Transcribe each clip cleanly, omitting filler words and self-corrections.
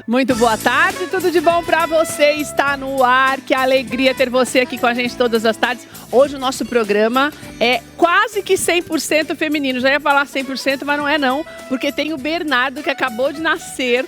Muito boa tarde, tudo de bom pra você? Está no ar, que alegria ter você aqui com a gente todas as tardes. Hoje o nosso programa é quase que 100% feminino. Já ia falar 100%, mas não é não, porque tem o Bernardo que acabou de nascer.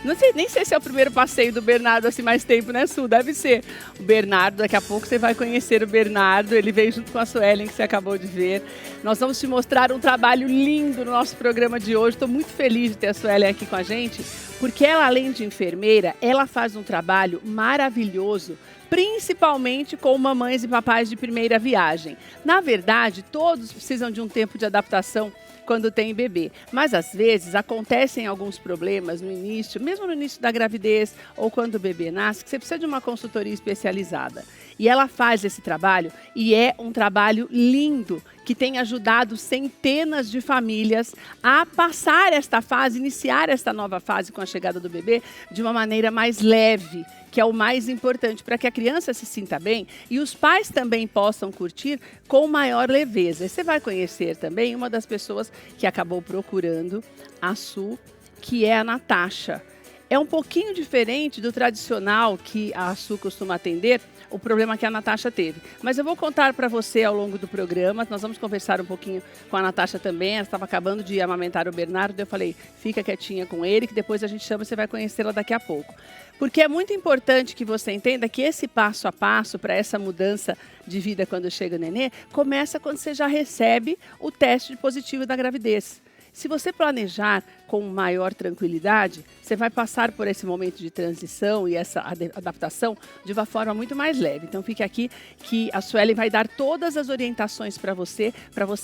Não sei, nem sei se é o primeiro passeio do Bernardo assim mais tempo, né, Su? Deve ser. O Bernardo, daqui a pouco você vai conhecer o Bernardo. Ele veio junto com a Suelen, que você acabou de ver. Nós vamos te mostrar um trabalho lindo no nosso programa de hoje. Estou muito feliz de ter a Suelen aqui com a gente, porque ela, além de enfermeira, ela faz um trabalho maravilhoso, principalmente com mamães e papais de primeira viagem. Na verdade, todos precisam de um tempo de adaptação quando tem bebê. Mas às vezes acontecem alguns problemas no início, mesmo no início da gravidez ou quando o bebê nasce, que você precisa de uma consultoria especializada. E ela faz esse trabalho e é um trabalho lindo, que tem ajudado centenas de famílias a passar esta fase, iniciar esta nova fase com a chegada do bebê de uma maneira mais leve, que é o mais importante, para que a criança se sinta bem e os pais também possam curtir com maior leveza. E você vai conhecer também uma das pessoas que acabou procurando a Su, que é a Natasha. É um pouquinho diferente do tradicional que a Su costuma atender, o problema que a Natasha teve. Mas eu vou contar para você ao longo do programa, nós vamos conversar um pouquinho com a Natasha também. Ela estava acabando de amamentar o Bernardo, eu falei, fica quietinha com ele, que depois a gente chama e você vai conhecê-la daqui a pouco. Porque é muito importante que você entenda que esse passo a passo para essa mudança de vida quando chega o nenê, começa quando você já recebe o teste positivo da gravidez. Se você planejar com maior tranquilidade, você vai passar por esse momento de transição e essa adaptação de uma forma muito mais leve. Então fique aqui que a Suelen vai dar todas as orientações para você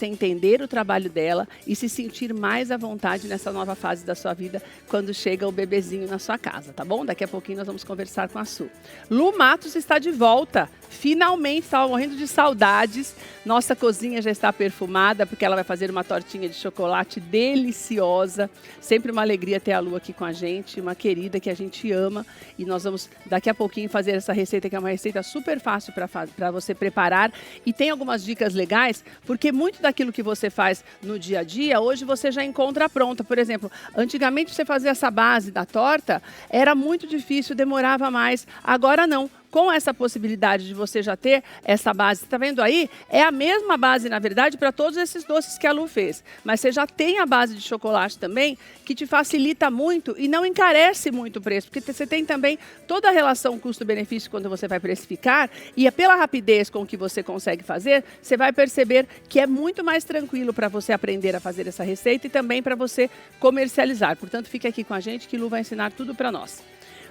entender o trabalho dela e se sentir mais à vontade nessa nova fase da sua vida quando chega o bebezinho na sua casa, tá bom? Daqui a pouquinho nós vamos conversar com a Su. Lu Matos está de volta, finalmente, estava morrendo de saudades. Nossa cozinha já está perfumada porque ela vai fazer uma tortinha de chocolate deliciosa. Sempre uma alegria ter a Lu aqui com a gente, uma querida que a gente ama. E nós vamos daqui a pouquinho fazer essa receita, que é uma receita super fácil para você preparar. E tem algumas dicas legais, porque muito daquilo que você faz no dia a dia, hoje você já encontra pronta. Por exemplo, antigamente você fazia essa base da torta, era muito difícil, demorava mais. Agora não. Com essa possibilidade de você já ter essa base, está vendo aí? É a mesma base, na verdade, para todos esses doces que a Lu fez. Mas você já tem a base de chocolate também, que te facilita muito e não encarece muito o preço. Porque você tem também toda a relação custo-benefício quando você vai precificar. E é pela rapidez com que você consegue fazer, você vai perceber que é muito mais tranquilo para você aprender a fazer essa receita e também para você comercializar. Portanto, fique aqui com a gente que Lu vai ensinar tudo para nós.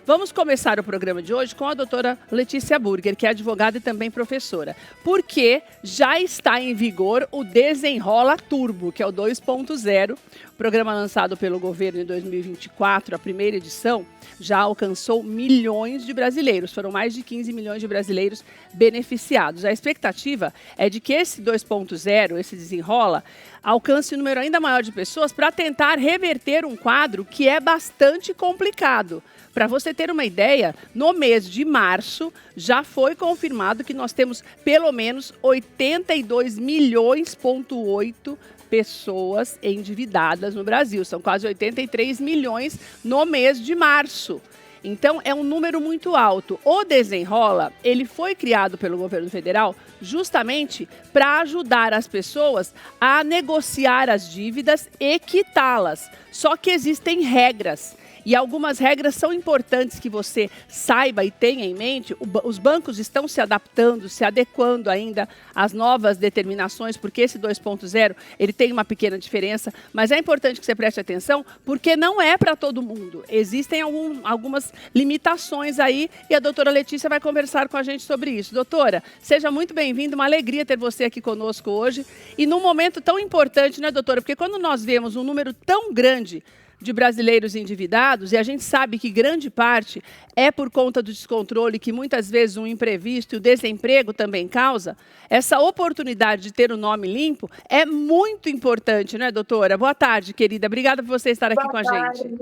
Vamos começar o programa de hoje com a doutora Letícia Burger, que é advogada e também professora, porque já está em vigor o Desenrola Turbo, que é o 2.0, programa lançado pelo governo em 2024, a primeira edição, já alcançou milhões de brasileiros, foram mais de 15 milhões de brasileiros beneficiados. A expectativa é de que esse 2.0, esse Desenrola, alcance um número ainda maior de pessoas para tentar reverter um quadro que é bastante complicado. Para você ter uma ideia, no mês de março já foi confirmado que nós temos pelo menos 82 milhões,8 pessoas endividadas no Brasil. São quase 83 milhões no mês de março. Então, é um número muito alto. O Desenrola, ele foi criado pelo governo federal justamente para ajudar as pessoas a negociar as dívidas e quitá-las. Só que existem regras. E algumas regras são importantes que você saiba e tenha em mente. Os bancos estão se adaptando, se adequando ainda às novas determinações, porque esse 2.0 ele tem uma pequena diferença, mas é importante que você preste atenção, porque não é para todo mundo. Existem algumas limitações aí e a doutora Letícia vai conversar com a gente sobre isso. Doutora, seja muito bem-vinda, uma alegria ter você aqui conosco hoje. E num momento tão importante, né, doutora? Porque quando nós vemos um número tão grande de brasileiros endividados, e a gente sabe que grande parte é por conta do descontrole que muitas vezes um imprevisto e o desemprego também causa, essa oportunidade de ter o nome limpo é muito importante, né, doutora? Boa tarde, querida. Obrigada por você estar aqui com a gente.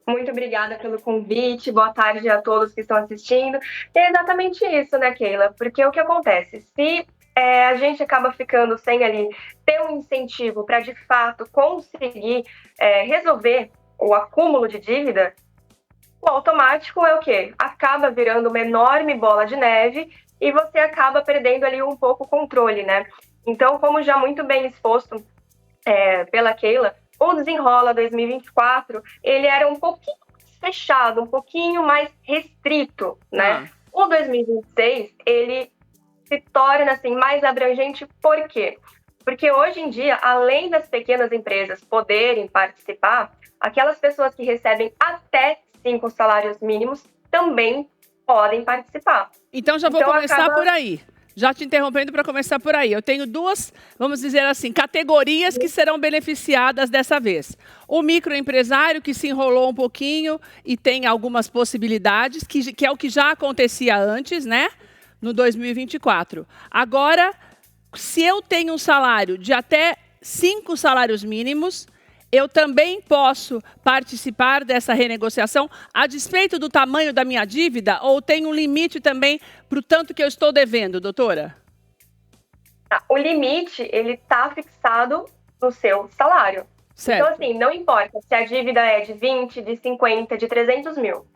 Muito obrigada pelo convite, boa tarde a todos que estão assistindo. E é exatamente isso, né, Keila? Porque o que acontece? Se a gente acaba ficando sem ali ter um incentivo para, de fato, conseguir resolver o acúmulo de dívida, O automático é o quê? Acaba virando uma enorme bola de neve e você acaba perdendo ali um pouco o controle, né? Então, como já muito bem exposto pela Keila, o Desenrola 2024, ele era um pouquinho fechado, um pouquinho mais restrito, né? O 2026, ele se torna assim mais abrangente, por quê? Porque hoje em dia, além das pequenas empresas poderem participar, aquelas pessoas que recebem até 5 salários mínimos também podem participar. Então já vou começar por aí. Já te interrompendo para começar por aí. Eu tenho duas, vamos dizer assim, categorias que serão beneficiadas dessa vez. O microempresário que se enrolou um pouquinho e tem algumas possibilidades, que é o que já acontecia antes, né? No 2024. Agora, se eu tenho um salário de até 5 salários mínimos, eu também posso participar dessa renegociação a despeito do tamanho da minha dívida ou tem um limite também para o tanto que eu estou devendo, doutora? O limite, ele está fixado no seu salário. Certo. Então, assim, não importa se a dívida é de 20, de 50, de 300 mil.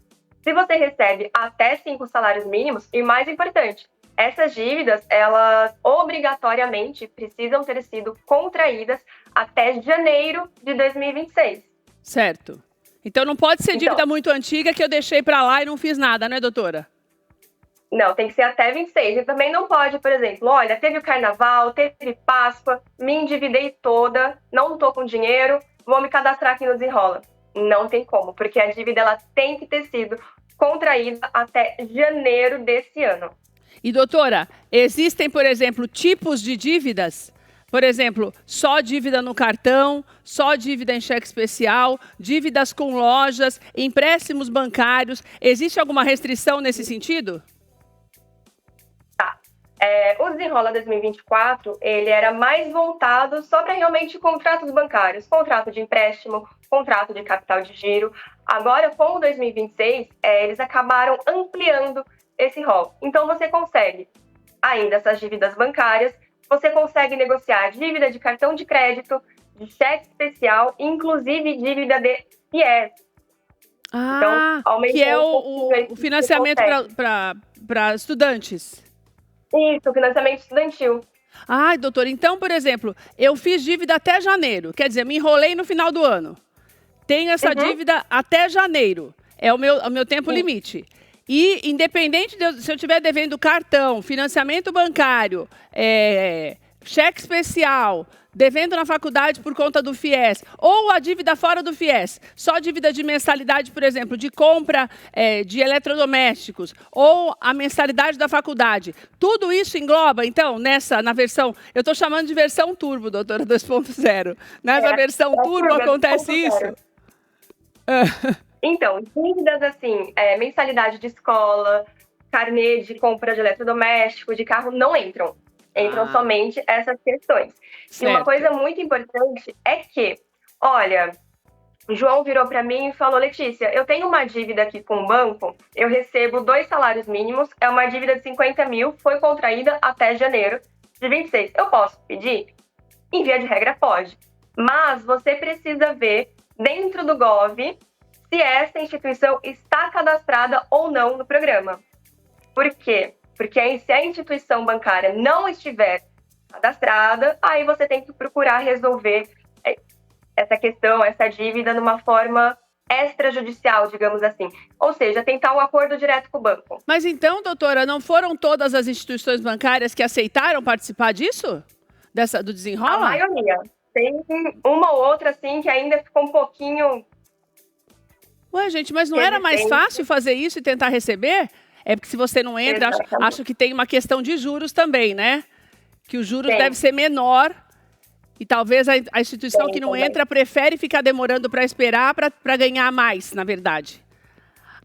Se você recebe até 5 salários mínimos, e mais importante, essas dívidas, elas obrigatoriamente precisam ter sido contraídas até janeiro de 2026. Certo. Então não pode ser dívida muito antiga que eu deixei para lá e não fiz nada, né, doutora? Não, tem que ser até 26. E também não pode, por exemplo, olha, teve o carnaval, teve Páscoa, me endividei toda, não estou com dinheiro, vou me cadastrar aqui no Desenrola. Não tem como, porque a dívida ela tem que ter sido contraída até janeiro desse ano. E, doutora, existem, por exemplo, tipos de dívidas? Por exemplo, só dívida no cartão, só dívida em cheque especial, dívidas com lojas, empréstimos bancários. Existe alguma restrição nesse sentido? Tá. O Desenrola 2024, ele era mais voltado só para realmente contratos bancários, contrato de empréstimo, contrato de capital de giro. Agora, com o 2026, eles acabaram ampliando esse rol. Então, você consegue ainda essas dívidas bancárias, você consegue negociar dívida de cartão de crédito, de cheque especial, inclusive dívida de FIES. Então, que é o financiamento para estudantes. Isso, financiamento estudantil. Ai, doutora, então, por exemplo, eu fiz dívida até janeiro, quer dizer, me enrolei no final do ano. Tenho essa dívida até janeiro, é o meu tempo limite. E, independente se eu estiver devendo cartão, financiamento bancário, cheque especial, devendo na faculdade por conta do FIES, ou a dívida fora do FIES, só dívida de mensalidade, por exemplo, de compra de eletrodomésticos, ou a mensalidade da faculdade, tudo isso engloba, então, na versão, eu estou chamando de versão turbo, doutora 2.0. Nessa versão turbo acontece isso? Então, dívidas assim, mensalidade de escola, carnê de compra de eletrodoméstico, de carro, não entram. Entram somente essas questões. Certo. E uma coisa muito importante é que, olha, o João virou para mim e falou, Letícia, eu tenho uma dívida aqui com o banco, eu recebo 2 salários mínimos, é uma dívida de 50 mil, foi contraída até janeiro de 26. Eu posso pedir? Em via de regra, pode. Mas você precisa ver dentro do Gov se essa instituição está cadastrada ou não no programa. Por quê? Porque se a instituição bancária não estiver cadastrada, aí você tem que procurar resolver essa questão, essa dívida, numa forma extrajudicial, digamos assim. Ou seja, tentar um acordo direto com o banco. Mas então, doutora, não foram todas as instituições bancárias que aceitaram participar disso? Do Desenrola? A maioria. Tem uma ou outra, assim, que ainda ficou um pouquinho... Ué, gente, mas não era mais fácil fazer isso e tentar receber? É porque se você não entra, acho que tem uma questão de juros também, né? Que os juros deve ser menor e talvez a instituição que não entra prefere ficar demorando para esperar para ganhar mais, na verdade.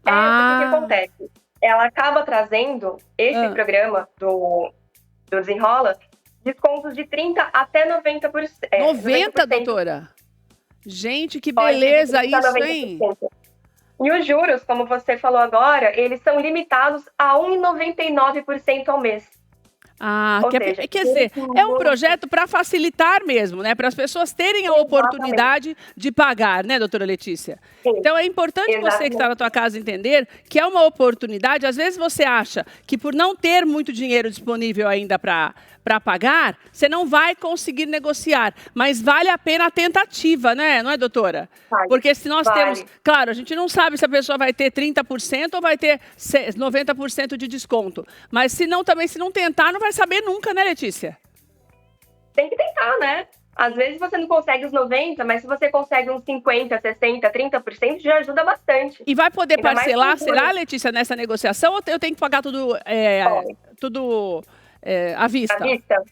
Porque o que acontece? Ela acaba trazendo esse programa do Desenrola descontos de 30% até 90%. 90%, doutora? Gente, que beleza isso, hein? E os juros, como você falou agora, eles são limitados a 1,99% ao mês. Ah, Ou seja, quer dizer, é um projeto para facilitar mesmo, né? Para as pessoas terem a oportunidade de pagar, né, doutora Letícia? Sim, Então é importante você que está exatamente. na tua casa entender que é uma oportunidade. Às vezes você acha que por não ter muito dinheiro disponível ainda para pagar, você não vai conseguir negociar. Mas vale a pena a tentativa, né? Não é, doutora? Vale, Porque se nós temos... vale. Claro, a gente não sabe se a pessoa vai ter 30% ou vai ter 90% de desconto. Mas se não tentar, não vai saber nunca, né, Letícia? Tem que tentar, né? Às vezes você não consegue os 90%, mas se você consegue uns 50%, 60%, 30%, já ajuda bastante. E vai poder Ainda mais parcelar, com será, juros. Letícia, nessa negociação? Ou eu tenho que pagar tudo, à À vista? vista?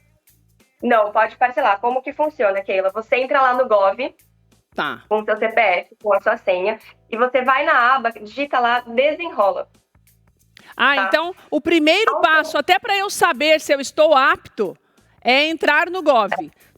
Não, pode parcelar. Como que funciona, Keila? Você entra lá no Gov, Tá. com o seu CPF, com a sua senha, e você vai na aba, digita lá, desenrola. Ah, Tá. então o primeiro passo, até para eu saber se eu estou apto, é entrar no Gov.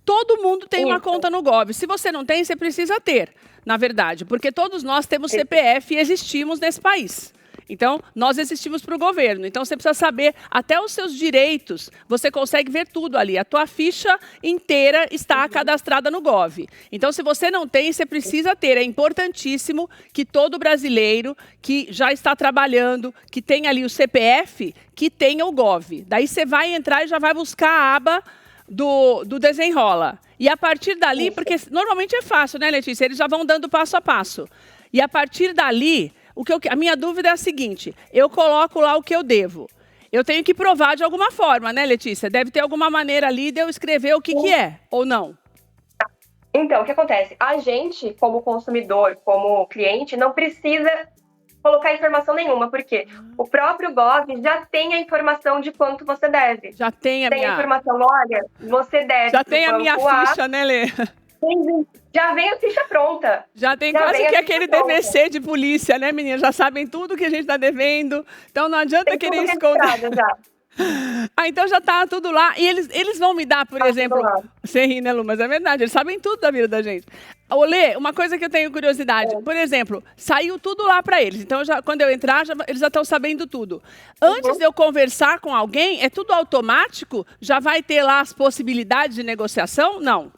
Todo mundo tem uma Isso. conta no Gov. Se você não tem, você precisa ter, na verdade, porque todos nós temos CPF e existimos nesse país. Então, nós existimos para o governo. Então, você precisa saber até os seus direitos. Você consegue ver tudo ali. A tua ficha inteira está cadastrada no Gov. Então, se você não tem, você precisa ter. É importantíssimo que todo brasileiro que já está trabalhando, que tem ali o CPF, que tenha o Gov. Daí, você vai entrar e já vai buscar a aba do Desenrola. E a partir dali, porque normalmente é fácil, né, Letícia? Eles já vão dando passo a passo. E a partir dali... a minha dúvida é a seguinte, eu coloco lá o que eu devo. Eu tenho que provar de alguma forma, né, Letícia? Deve ter alguma maneira ali de eu escrever o que é, ou não? Então, o que acontece? A gente, como consumidor, como cliente, não precisa colocar informação nenhuma, porque o próprio Gov já tem a informação de quanto você deve. Já tem a Tem a minha... informação, olha, você deve. Já tem a minha banco ficha, né, Lê? Já vem a ficha pronta. Já tem Já quase vem a que ficha aquele pronta. DVC de polícia, né, menina? Já sabem tudo que a gente está devendo. Então não adianta Tem querer tudo esconder. registrado já. Ah, então já tá tudo lá. E eles vão me dar, por Tá exemplo... tudo lá. Você ri, né, Lu? Mas é verdade, eles sabem tudo da vida da gente. Olê, uma coisa que eu tenho curiosidade. Por exemplo, saiu tudo lá para eles. Então, quando eu entrar, eles já estão sabendo tudo. Antes de eu conversar com alguém, é tudo automático? Já vai ter lá as possibilidades de negociação? Não.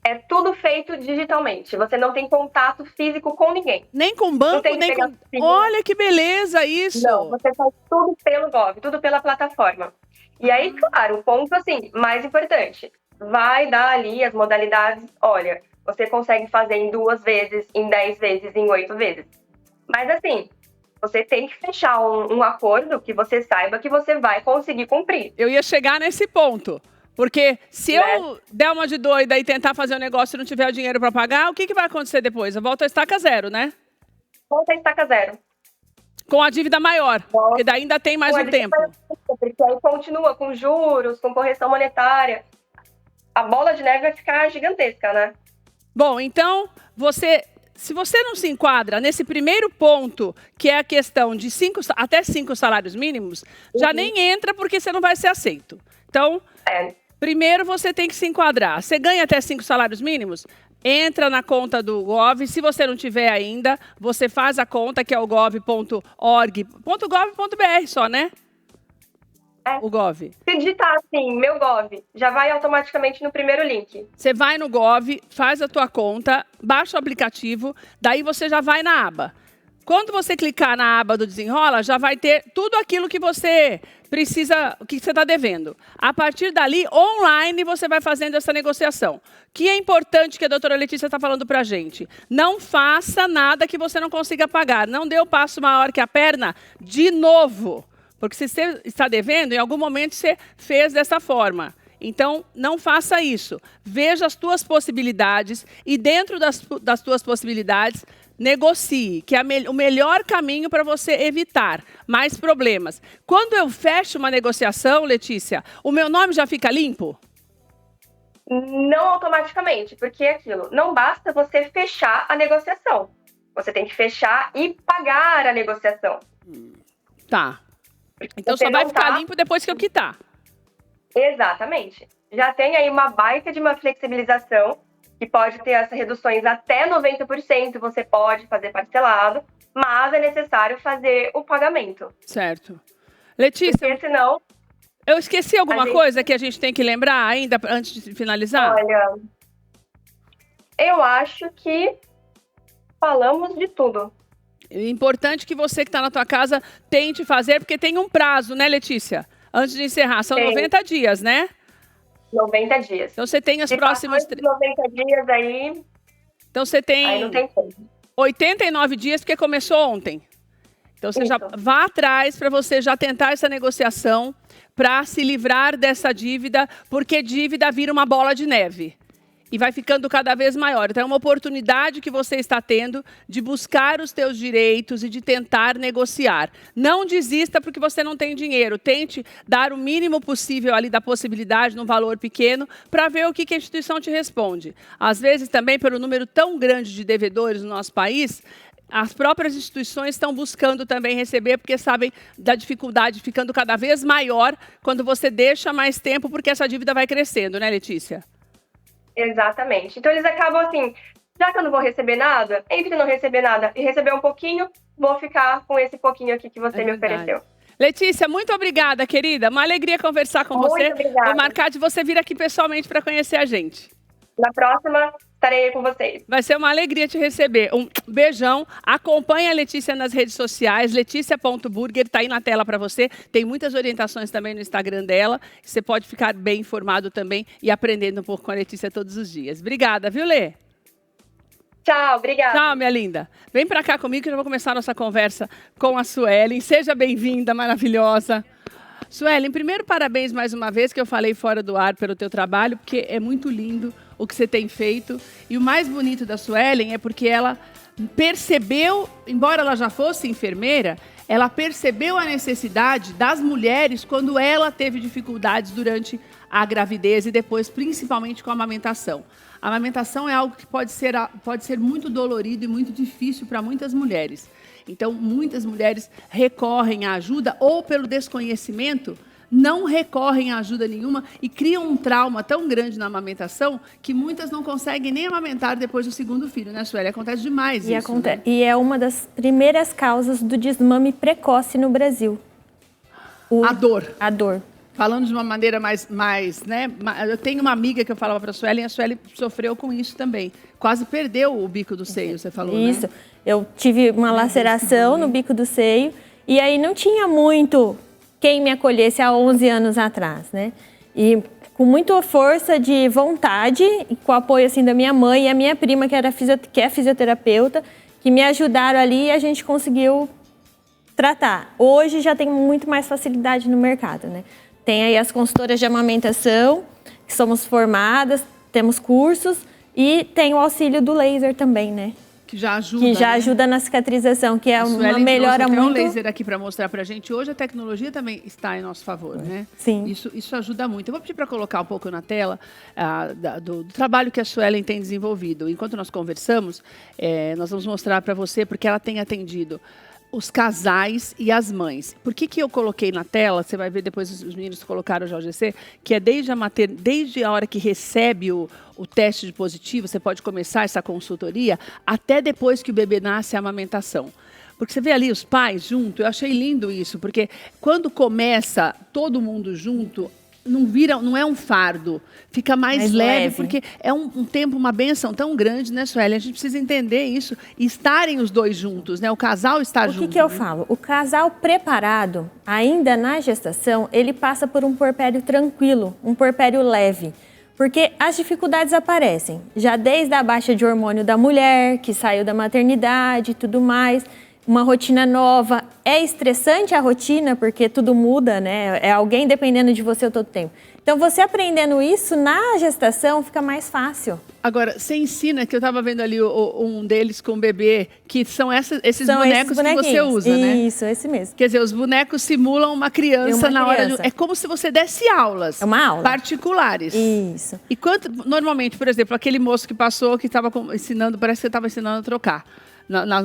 É tudo feito digitalmente. Você não tem contato físico com ninguém. Nem com banco, tem que nem pegar com... filho. Olha que beleza isso! Não, você faz tudo pelo Gov, tudo pela plataforma. E aí, claro, o ponto, assim, mais importante, vai dar ali as modalidades, olha, você consegue fazer em 2 vezes, em 10 vezes, em 8 vezes. Mas, assim, você tem que fechar um acordo que você saiba que você vai conseguir cumprir. Eu ia chegar nesse ponto. Porque se eu der uma de doida e tentar fazer um negócio e não tiver o dinheiro para pagar, o que vai acontecer depois? Eu volto a estaca zero, né? Volta a estaca zero. Com a dívida maior, porque daí ainda tem mais um tempo. Porque aí continua com juros, com correção monetária. A bola de neve vai ficar gigantesca, né? Bom, então, se você não se enquadra nesse primeiro ponto, que é a questão de até 5 salários mínimos, já nem entra porque você não vai ser aceito. Então, primeiro você tem que se enquadrar. Você ganha até 5 salários mínimos? Entra na conta do Gov. Se você não tiver ainda, você faz a conta, que é o gov.org.gov.br só, né? O Gov. Se digitar assim, meu Gov, já vai automaticamente no primeiro link. Você vai no Gov, faz a tua conta, baixa o aplicativo, daí você já vai na aba. Quando você clicar na aba do Desenrola, já vai ter tudo aquilo que você precisa, o que você está devendo. A partir dali, online, você vai fazendo essa negociação. O que é importante que a doutora Letícia está falando para a gente? Não faça nada que você não consiga pagar. Não dê o passo maior que a perna de novo. Porque se você está devendo, em algum momento você fez dessa forma. Então, não faça isso. Veja as tuas possibilidades e dentro das tuas possibilidades, negocie, que é o melhor caminho para você evitar mais problemas. Quando eu fecho uma negociação, Letícia, o meu nome já fica limpo? Não automaticamente, porque é aquilo. Não basta você fechar a negociação. Você tem que fechar e pagar a negociação. Tá. Então só vai ficar limpo depois que eu quitar. Exatamente. Já tem aí uma baita de uma flexibilização, que pode ter essas reduções até 90%, você pode fazer parcelado, mas é necessário fazer o pagamento. Certo. Letícia... Porque senão... Eu esqueci alguma coisa que a gente tem que lembrar ainda antes de finalizar? Olha, eu acho que falamos de tudo. É importante que você que está na tua casa tente fazer, porque tem um prazo, né, Letícia? Antes de encerrar, são 90 dias, né? 90 dias. Então você tem os próximos... 90 dias aí... Então você tem... Aí não tem como. 89 dias, porque começou ontem. Então você já vá atrás para você já tentar essa negociação para se livrar dessa dívida, porque dívida vira uma bola de neve e vai ficando cada vez maior. Então é uma oportunidade que você está tendo de buscar os teus direitos e de tentar negociar. Não desista porque você não tem dinheiro. Tente dar o mínimo possível ali da possibilidade, num valor pequeno, para ver o que a instituição te responde. Às vezes também, pelo número tão grande de devedores no nosso país, as próprias instituições estão buscando também receber, porque sabem da dificuldade ficando cada vez maior quando você deixa mais tempo, porque essa dívida vai crescendo, né, Letícia? Exatamente. Então eles acabam assim, já que eu não vou receber nada, entre não receber nada e receber um pouquinho, vou ficar com esse pouquinho aqui que você me ofereceu. Letícia, muito obrigada, querida. Uma alegria conversar com você. Muito obrigada. Vou marcar de você vir aqui pessoalmente para conhecer a gente. Na próxima, estarei aí com vocês. Vai ser uma alegria te receber. Um beijão. Acompanhe a Letícia nas redes sociais. Letícia.burger, está aí na tela para você. Tem muitas orientações também no Instagram dela. Você pode ficar bem informado também e aprendendo um pouco com a Letícia todos os dias. Obrigada, viu, Lê? Tchau, obrigada. Tchau, minha linda. Vem para cá comigo que eu já vou começar a nossa conversa com a Suelen. Seja bem-vinda, maravilhosa. Suelen, primeiro, parabéns mais uma vez, que eu falei fora do ar pelo teu trabalho, porque é muito lindo o que você tem feito. E o mais bonito da Suelen é porque ela percebeu, embora ela já fosse enfermeira, ela percebeu a necessidade das mulheres quando ela teve dificuldades durante a gravidez e depois, principalmente com a amamentação. A amamentação é algo que pode ser muito dolorido e muito difícil para muitas mulheres. Então, muitas mulheres recorrem à ajuda ou pelo desconhecimento, não recorrem a ajuda nenhuma e criam um trauma tão grande na amamentação que muitas não conseguem nem amamentar depois do segundo filho, né, Sueli? Acontece demais isso. Acontece. Né? E é uma das primeiras causas do desmame precoce no Brasil. A dor. A dor. Falando de uma maneira mais, né? Eu tenho uma amiga que eu falava para a Sueli, e a Sueli sofreu com isso também. Quase perdeu o bico do seio, você falou, isso. Né? Eu tive uma laceração no bico do seio e aí não tinha muito quem me acolhesse há 11 anos atrás, né? E com muita força de vontade, e com o apoio assim da minha mãe e a minha prima, que é fisioterapeuta, que me ajudaram ali e a gente conseguiu tratar. Hoje já tem muito mais facilidade no mercado, né? Tem aí as consultoras de amamentação, que somos formadas, temos cursos e tem o auxílio do laser também, né? Que já ajuda, que já ajuda na cicatrização, que é uma muito. melhora muito. Tem um laser aqui para mostrar para a gente. Hoje a tecnologia também está em nosso favor, né? Sim. Isso ajuda muito. Eu vou pedir para colocar um pouco na tela do trabalho que a Suelen tem desenvolvido. Enquanto nós conversamos, nós vamos mostrar para você, porque ela tem atendido os casais e as mães. Por que eu coloquei na tela? Você vai ver depois os meninos colocaram já o GC, que é desde a hora que recebe o teste de positivo, você pode começar essa consultoria, até depois que o bebê nasce a amamentação. Porque você vê ali os pais junto, eu achei lindo isso, porque quando começa todo mundo junto, não é um fardo, fica mais leve, porque é um tempo, uma bênção tão grande, né, Sueli? A gente precisa entender isso e estarem os dois juntos, né? O casal estar junto. O que eu falo? O casal preparado, ainda na gestação, ele passa por um puerpério tranquilo, um puerpério leve. Porque as dificuldades aparecem, já desde a baixa de hormônio da mulher, que saiu da maternidade e tudo mais, uma rotina nova. É estressante a rotina, porque tudo muda, né? É alguém dependendo de você todo tempo. Então, você aprendendo isso na gestação fica mais fácil. Agora, você ensina, que eu estava vendo ali um deles com o bebê, que são esses bonecos que você usa, né? Isso, esse mesmo. Quer dizer, os bonecos simulam uma criança na hora de... É como se você desse aulas. É uma aula. Particulares. Isso. E normalmente, por exemplo, aquele moço que passou, que estava ensinando, parece que você estava ensinando a trocar. Na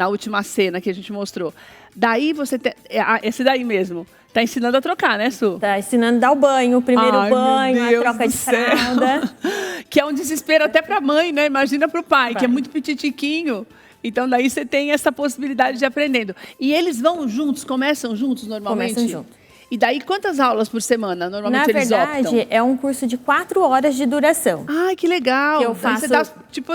última cena que a gente mostrou. Daí você tem... Esse daí mesmo. Tá ensinando a trocar, né, Su? Tá ensinando a dar o banho, o primeiro banho, a troca de fralda. Que é um desespero até pra mãe, né? Imagina pro pai, que é muito petitiquinho. Então, daí você tem essa possibilidade de aprendendo. E eles vão juntos, começam juntos normalmente? Começam juntos. E daí, quantas aulas por semana, normalmente, eles optam? Na verdade, é um curso de 4 horas de duração. Ai, que legal. Que eu faço... Você dá, tipo,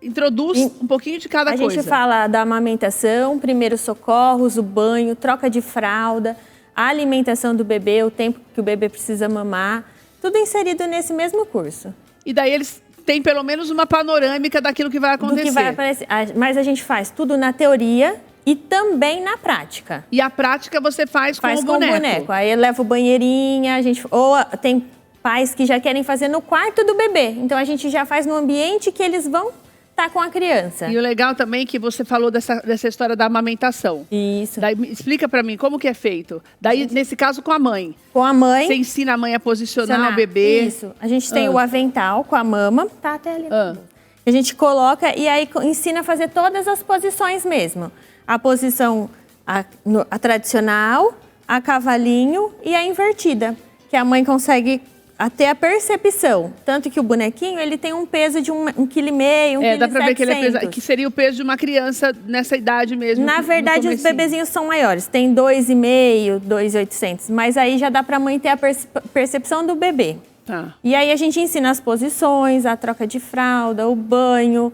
introduz um pouquinho de cada coisa. A gente fala da amamentação, primeiros socorros, o banho, troca de fralda, a alimentação do bebê, o tempo que o bebê precisa mamar, tudo inserido nesse mesmo curso. E daí eles têm pelo menos uma panorâmica daquilo que vai acontecer. Do que vai aparecer. Mas a gente faz tudo na teoria e também na prática. E a prática você faz com o boneco. Aí leva o banheirinha, ou tem pais que já querem fazer no quarto do bebê. Então a gente já faz no ambiente que eles vão estar com a criança. E o legal também é que você falou dessa história da amamentação. Isso. Daí explica pra mim como que é feito. Daí, nesse caso, com a mãe. Com a mãe. Você ensina a mãe a posicionar o bebê. Isso. A gente tem o avental com a mama. Tá até ali. A gente coloca e aí ensina a fazer todas as posições mesmo. A posição a tradicional, a cavalinho e a invertida. Que a mãe consegue até a percepção. Tanto que o bonequinho, ele tem um peso de 1,5 kg, dá pra ver que ele é pesado, que seria o peso de uma criança nessa idade mesmo. Na verdade, os bebezinhos são maiores. Tem 2,5, 2,800. Mas aí já dá pra mãe ter a percepção do bebê. Tá. E aí a gente ensina as posições, a troca de fralda, o banho.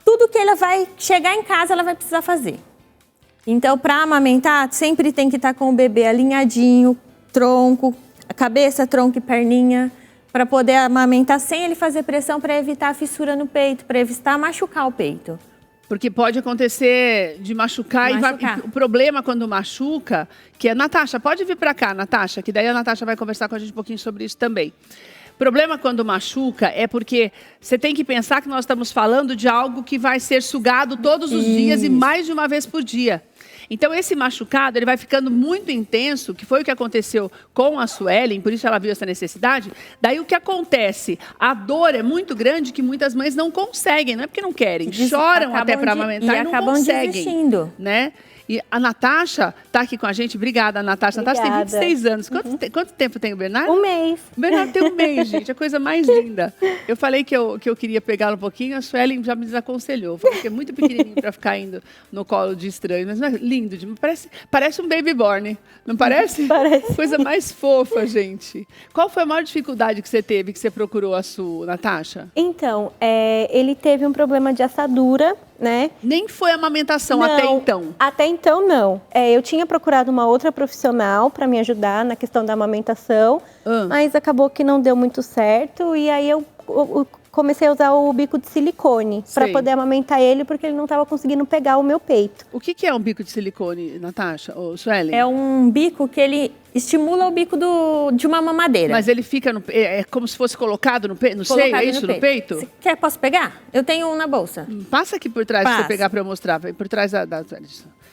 Tudo que ela vai chegar em casa, ela vai precisar fazer. Então, pra amamentar, sempre tem que estar com o bebê alinhadinho, tronco, cabeça, tronco e perninha, para poder amamentar sem ele fazer pressão, para evitar a fissura no peito, para evitar machucar o peito. Porque pode acontecer de machucar. E o problema quando machuca, que é... Natasha, pode vir para cá, Natasha, que daí a Natasha vai conversar com a gente um pouquinho sobre isso também. O problema quando machuca é porque você tem que pensar que nós estamos falando de algo que vai ser sugado todos os dias e mais de uma vez por dia. Então, esse machucado, ele vai ficando muito intenso, que foi o que aconteceu com a Suelen, por isso ela viu essa necessidade. Daí, o que acontece? A dor é muito grande que muitas mães não conseguem, não é porque não querem, choram até para amamentar e não conseguem. Desistindo. Né? E a Natasha está aqui com a gente. Obrigada, Natasha. Natasha tem 26 anos. Quanto tempo tem o Bernardo? 1 mês. O Bernardo tem 1 mês, gente. A coisa mais linda. Eu falei que eu queria pegá-lo um pouquinho. A Suelen já me desaconselhou. Falou que é muito pequenininho para ficar indo no colo de estranho. Mas não é lindo. Parece um baby born. Não parece? Parece. Coisa mais fofa, gente. Qual foi a maior dificuldade que você teve, que você procurou a sua, Natasha? Então, ele teve um problema de assadura, né? Nem foi amamentação até então? Até então, não. Eu tinha procurado uma outra profissional para me ajudar na questão da amamentação, mas acabou que não deu muito certo. E aí eu comecei a usar o bico de silicone para poder amamentar ele, porque ele não estava conseguindo pegar o meu peito. O que é um bico de silicone, Natasha? Ou Suelen? É um bico que ele estimula o bico de uma mamadeira. Mas ele fica é como se fosse colocado no seio, é isso, no peito? Quer, posso pegar? Eu tenho um na bolsa. Passa aqui por trás, pra você pegar para eu mostrar. Por trás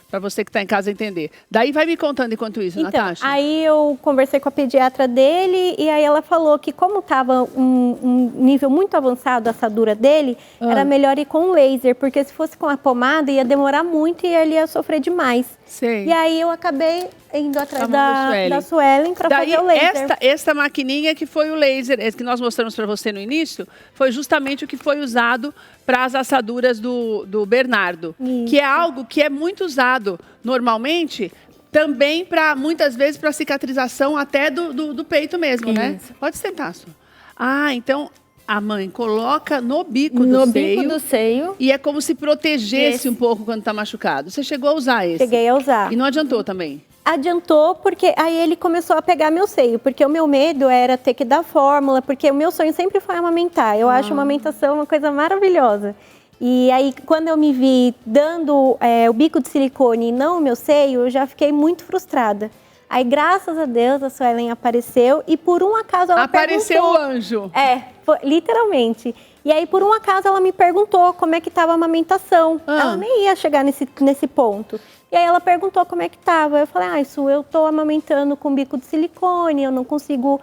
para você que está em casa entender. Daí vai me contando enquanto isso, então, Natasha. Aí eu conversei com a pediatra dele e aí ela falou que como estava um nível muito avançado a assadura dele, era melhor ir com laser, porque se fosse com a pomada ia demorar muito e ele ia sofrer demais. Sei. E aí eu acabei indo atrás da Suelen para fazer o laser. Esta maquininha que foi o laser, esse que nós mostramos para você no início, foi justamente o que foi usado para as assaduras do Bernardo. Isso. Que é algo que é muito usado normalmente também para, muitas vezes, para cicatrização até do peito mesmo, né? Pode sentar, Su. Então a mãe coloca no bico do seio. E é como se protegesse um pouco quando está machucado. Você chegou a usar esse? Cheguei a usar. E não adiantou também? Adiantou, porque aí ele começou a pegar meu seio. Porque o meu medo era ter que dar fórmula, porque o meu sonho sempre foi amamentar. Eu acho a amamentação uma coisa maravilhosa. E aí, quando eu me vi dando o bico de silicone e não o meu seio, eu já fiquei muito frustrada. Aí, graças a Deus, a Suelen apareceu e por um acaso ela apareceu perguntou... o anjo. Literalmente. E aí, por um acaso, ela me perguntou como é que estava a amamentação. Ela nem ia chegar nesse ponto. E aí, ela perguntou como é que estava. Eu falei, Su, eu estou amamentando com bico de silicone, eu não consigo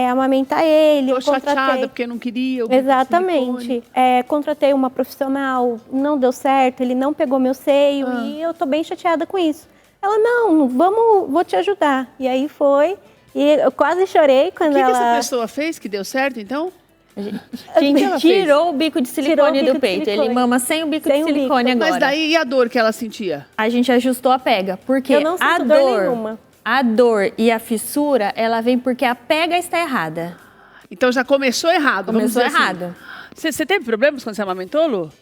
amamentar ele. Estou chateada porque não queria o bico Exatamente. de silicone. Contratei uma profissional, não deu certo, ele não pegou meu seio e eu estou bem chateada com isso. Ela, não, vou te ajudar. E aí foi, e eu quase chorei quando ela... O que essa pessoa fez que deu certo, então? A gente tirou o bico de silicone do peito. Ele mama sem o bico de silicone agora. Mas daí, e a dor que ela sentia? A gente ajustou a pega, porque eu não sinto dor nenhuma. A dor e a fissura, ela vem porque a pega está errada. Então já começou errado, vamos Começou dizer assim. errado. Você teve problemas quando você amamentou, Lu?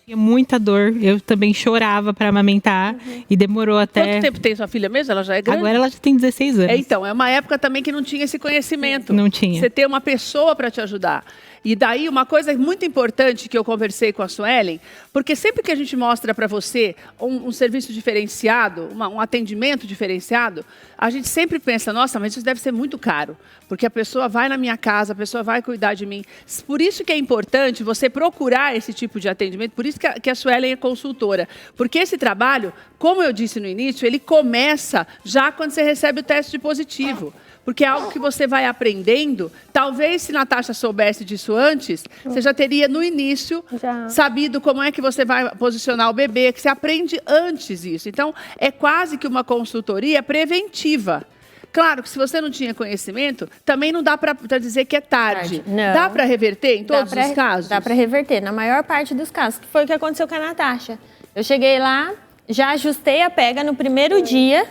Tinha muita dor, eu também chorava para amamentar e demorou até... Quanto tempo tem sua filha mesmo? Ela já é grande? Agora ela já tem 16 anos. Então, é uma época também que não tinha esse conhecimento. Não tinha. Você ter uma pessoa para te ajudar. E daí, uma coisa muito importante que eu conversei com a Suelen, porque sempre que a gente mostra para você um serviço diferenciado, um atendimento diferenciado, a gente sempre pensa, nossa, mas isso deve ser muito caro, porque a pessoa vai na minha casa, a pessoa vai cuidar de mim. Por isso que é importante você procurar esse tipo de atendimento, por isso que a Suelen é consultora. Porque esse trabalho, como eu disse no início, ele começa já quando você recebe o teste positivo. Porque é algo que você vai aprendendo. Talvez, se Natasha soubesse disso antes, você já teria, no início, sabido como é que você vai posicionar o bebê, que você aprende antes isso. Então, é quase que uma consultoria preventiva. Claro que se você não tinha conhecimento, também não dá para dizer que é tarde. Não. Dá para reverter em todos os casos? Dá para reverter, na maior parte dos casos, que foi o que aconteceu com a Natasha. Eu cheguei lá, já ajustei a pega no primeiro dia,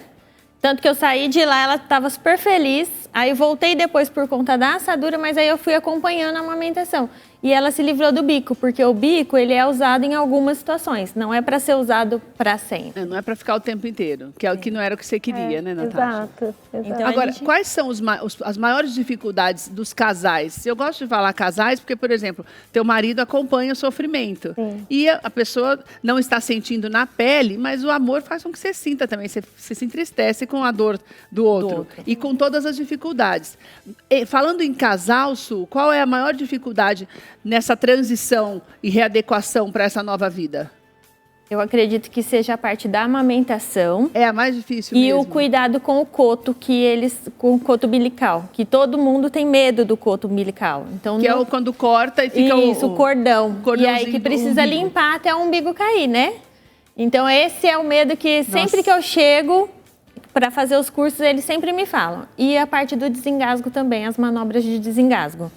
tanto que eu saí de lá, ela estava super feliz. Aí voltei depois por conta da assadura, mas aí eu fui acompanhando a amamentação. E ela se livrou do bico, porque o bico ele é usado em algumas situações. Não é para ser usado para sempre. Não é para ficar o tempo inteiro, que é o que não era o que você queria, né, Natasha? Exato. Então, Agora, quais são as maiores dificuldades dos casais? Eu gosto de falar casais porque, por exemplo, teu marido acompanha o sofrimento. Sim. E a pessoa não está sentindo na pele, mas o amor faz com que você sinta também. Você se entristece com a dor do outro. E com todas as dificuldades. Falando em casal, Su, qual é a maior dificuldade nessa transição e readequação para essa nova vida? Eu acredito que seja a parte da amamentação. É a mais difícil e mesmo. o cuidado com o coto, com o coto umbilical. Que todo mundo tem medo do coto umbilical. Então, que é quando corta e fica o cordão. E aí que precisa umbigo. limpar até o umbigo cair, né? Então esse é o medo que sempre que eu chego para fazer os cursos, eles sempre me falam. E a parte do desengasgo também, as manobras de desengasgo.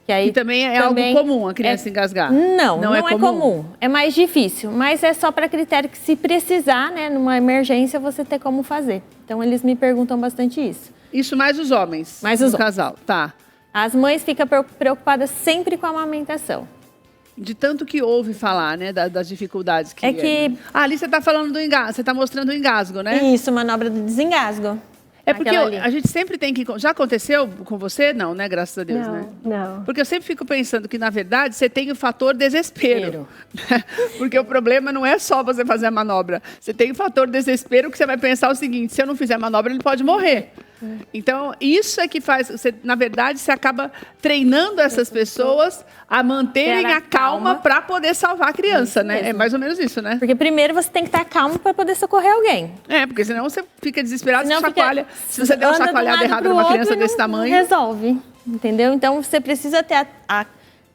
Que aí também é algo comum a criança engasgar? Não é comum. É mais difícil, mas é só para critério que se precisar, né, numa emergência, você ter como fazer. Então, eles me perguntam bastante isso. Isso mais os homens? Mais os homens. Casal, tá. As mães ficam preocupadas sempre com a amamentação. De tanto que ouve falar, né, das dificuldades que... ali você está falando do engasgo, você está mostrando o engasgo, né? Isso, manobra do desengasgo. É porque a gente sempre tem que... Já aconteceu com você? Não, né? Graças a Deus, não, né? Não. Porque eu sempre fico pensando que, na verdade, você tem o fator desespero. Porque o problema não é só você fazer a manobra. Você tem o fator desespero que você vai pensar o seguinte, se eu não fizer a manobra, ele pode morrer. Então, isso é que faz... na verdade, você acaba treinando essas pessoas a manterem a calma para poder salvar a criança, né? É mais ou menos isso, né? Porque primeiro você tem que estar calmo para poder socorrer alguém. Porque senão você fica desesperado, você chacoalha. Se você der uma chacoalhada errada numa criança desse tamanho... Não resolve, entendeu? Então, você precisa ter a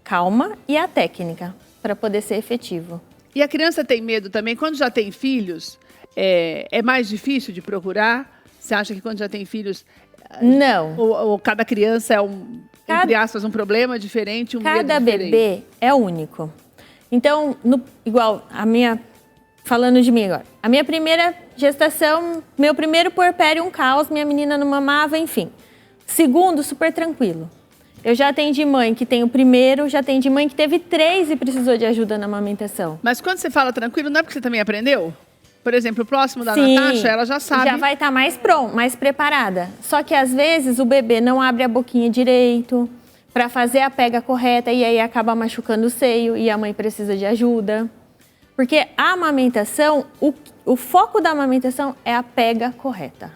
calma e a técnica para poder ser efetivo. E a criança tem medo também? Quando já tem filhos, é mais difícil de procurar? Você acha que quando já tem filhos... Não. Ou cada criança é entre aspas, um problema diferente, medo diferente? Cada bebê é único. Então, igual a minha... Falando de mim agora. A minha primeira gestação, meu primeiro puerpério, um caos, minha menina não mamava, enfim. Segundo, super tranquilo. Eu já atendi mãe que tem o primeiro, já atendi mãe que teve 3 e precisou de ajuda na amamentação. Mas quando você fala tranquilo, não é porque você também aprendeu? Por exemplo, o próximo da Natasha, ela já sabe. Já vai estar mais pronta, mais preparada. Só que às vezes o bebê não abre a boquinha direito para fazer a pega correta e aí acaba machucando o seio e a mãe precisa de ajuda. Porque a amamentação, o foco da amamentação é a pega correta.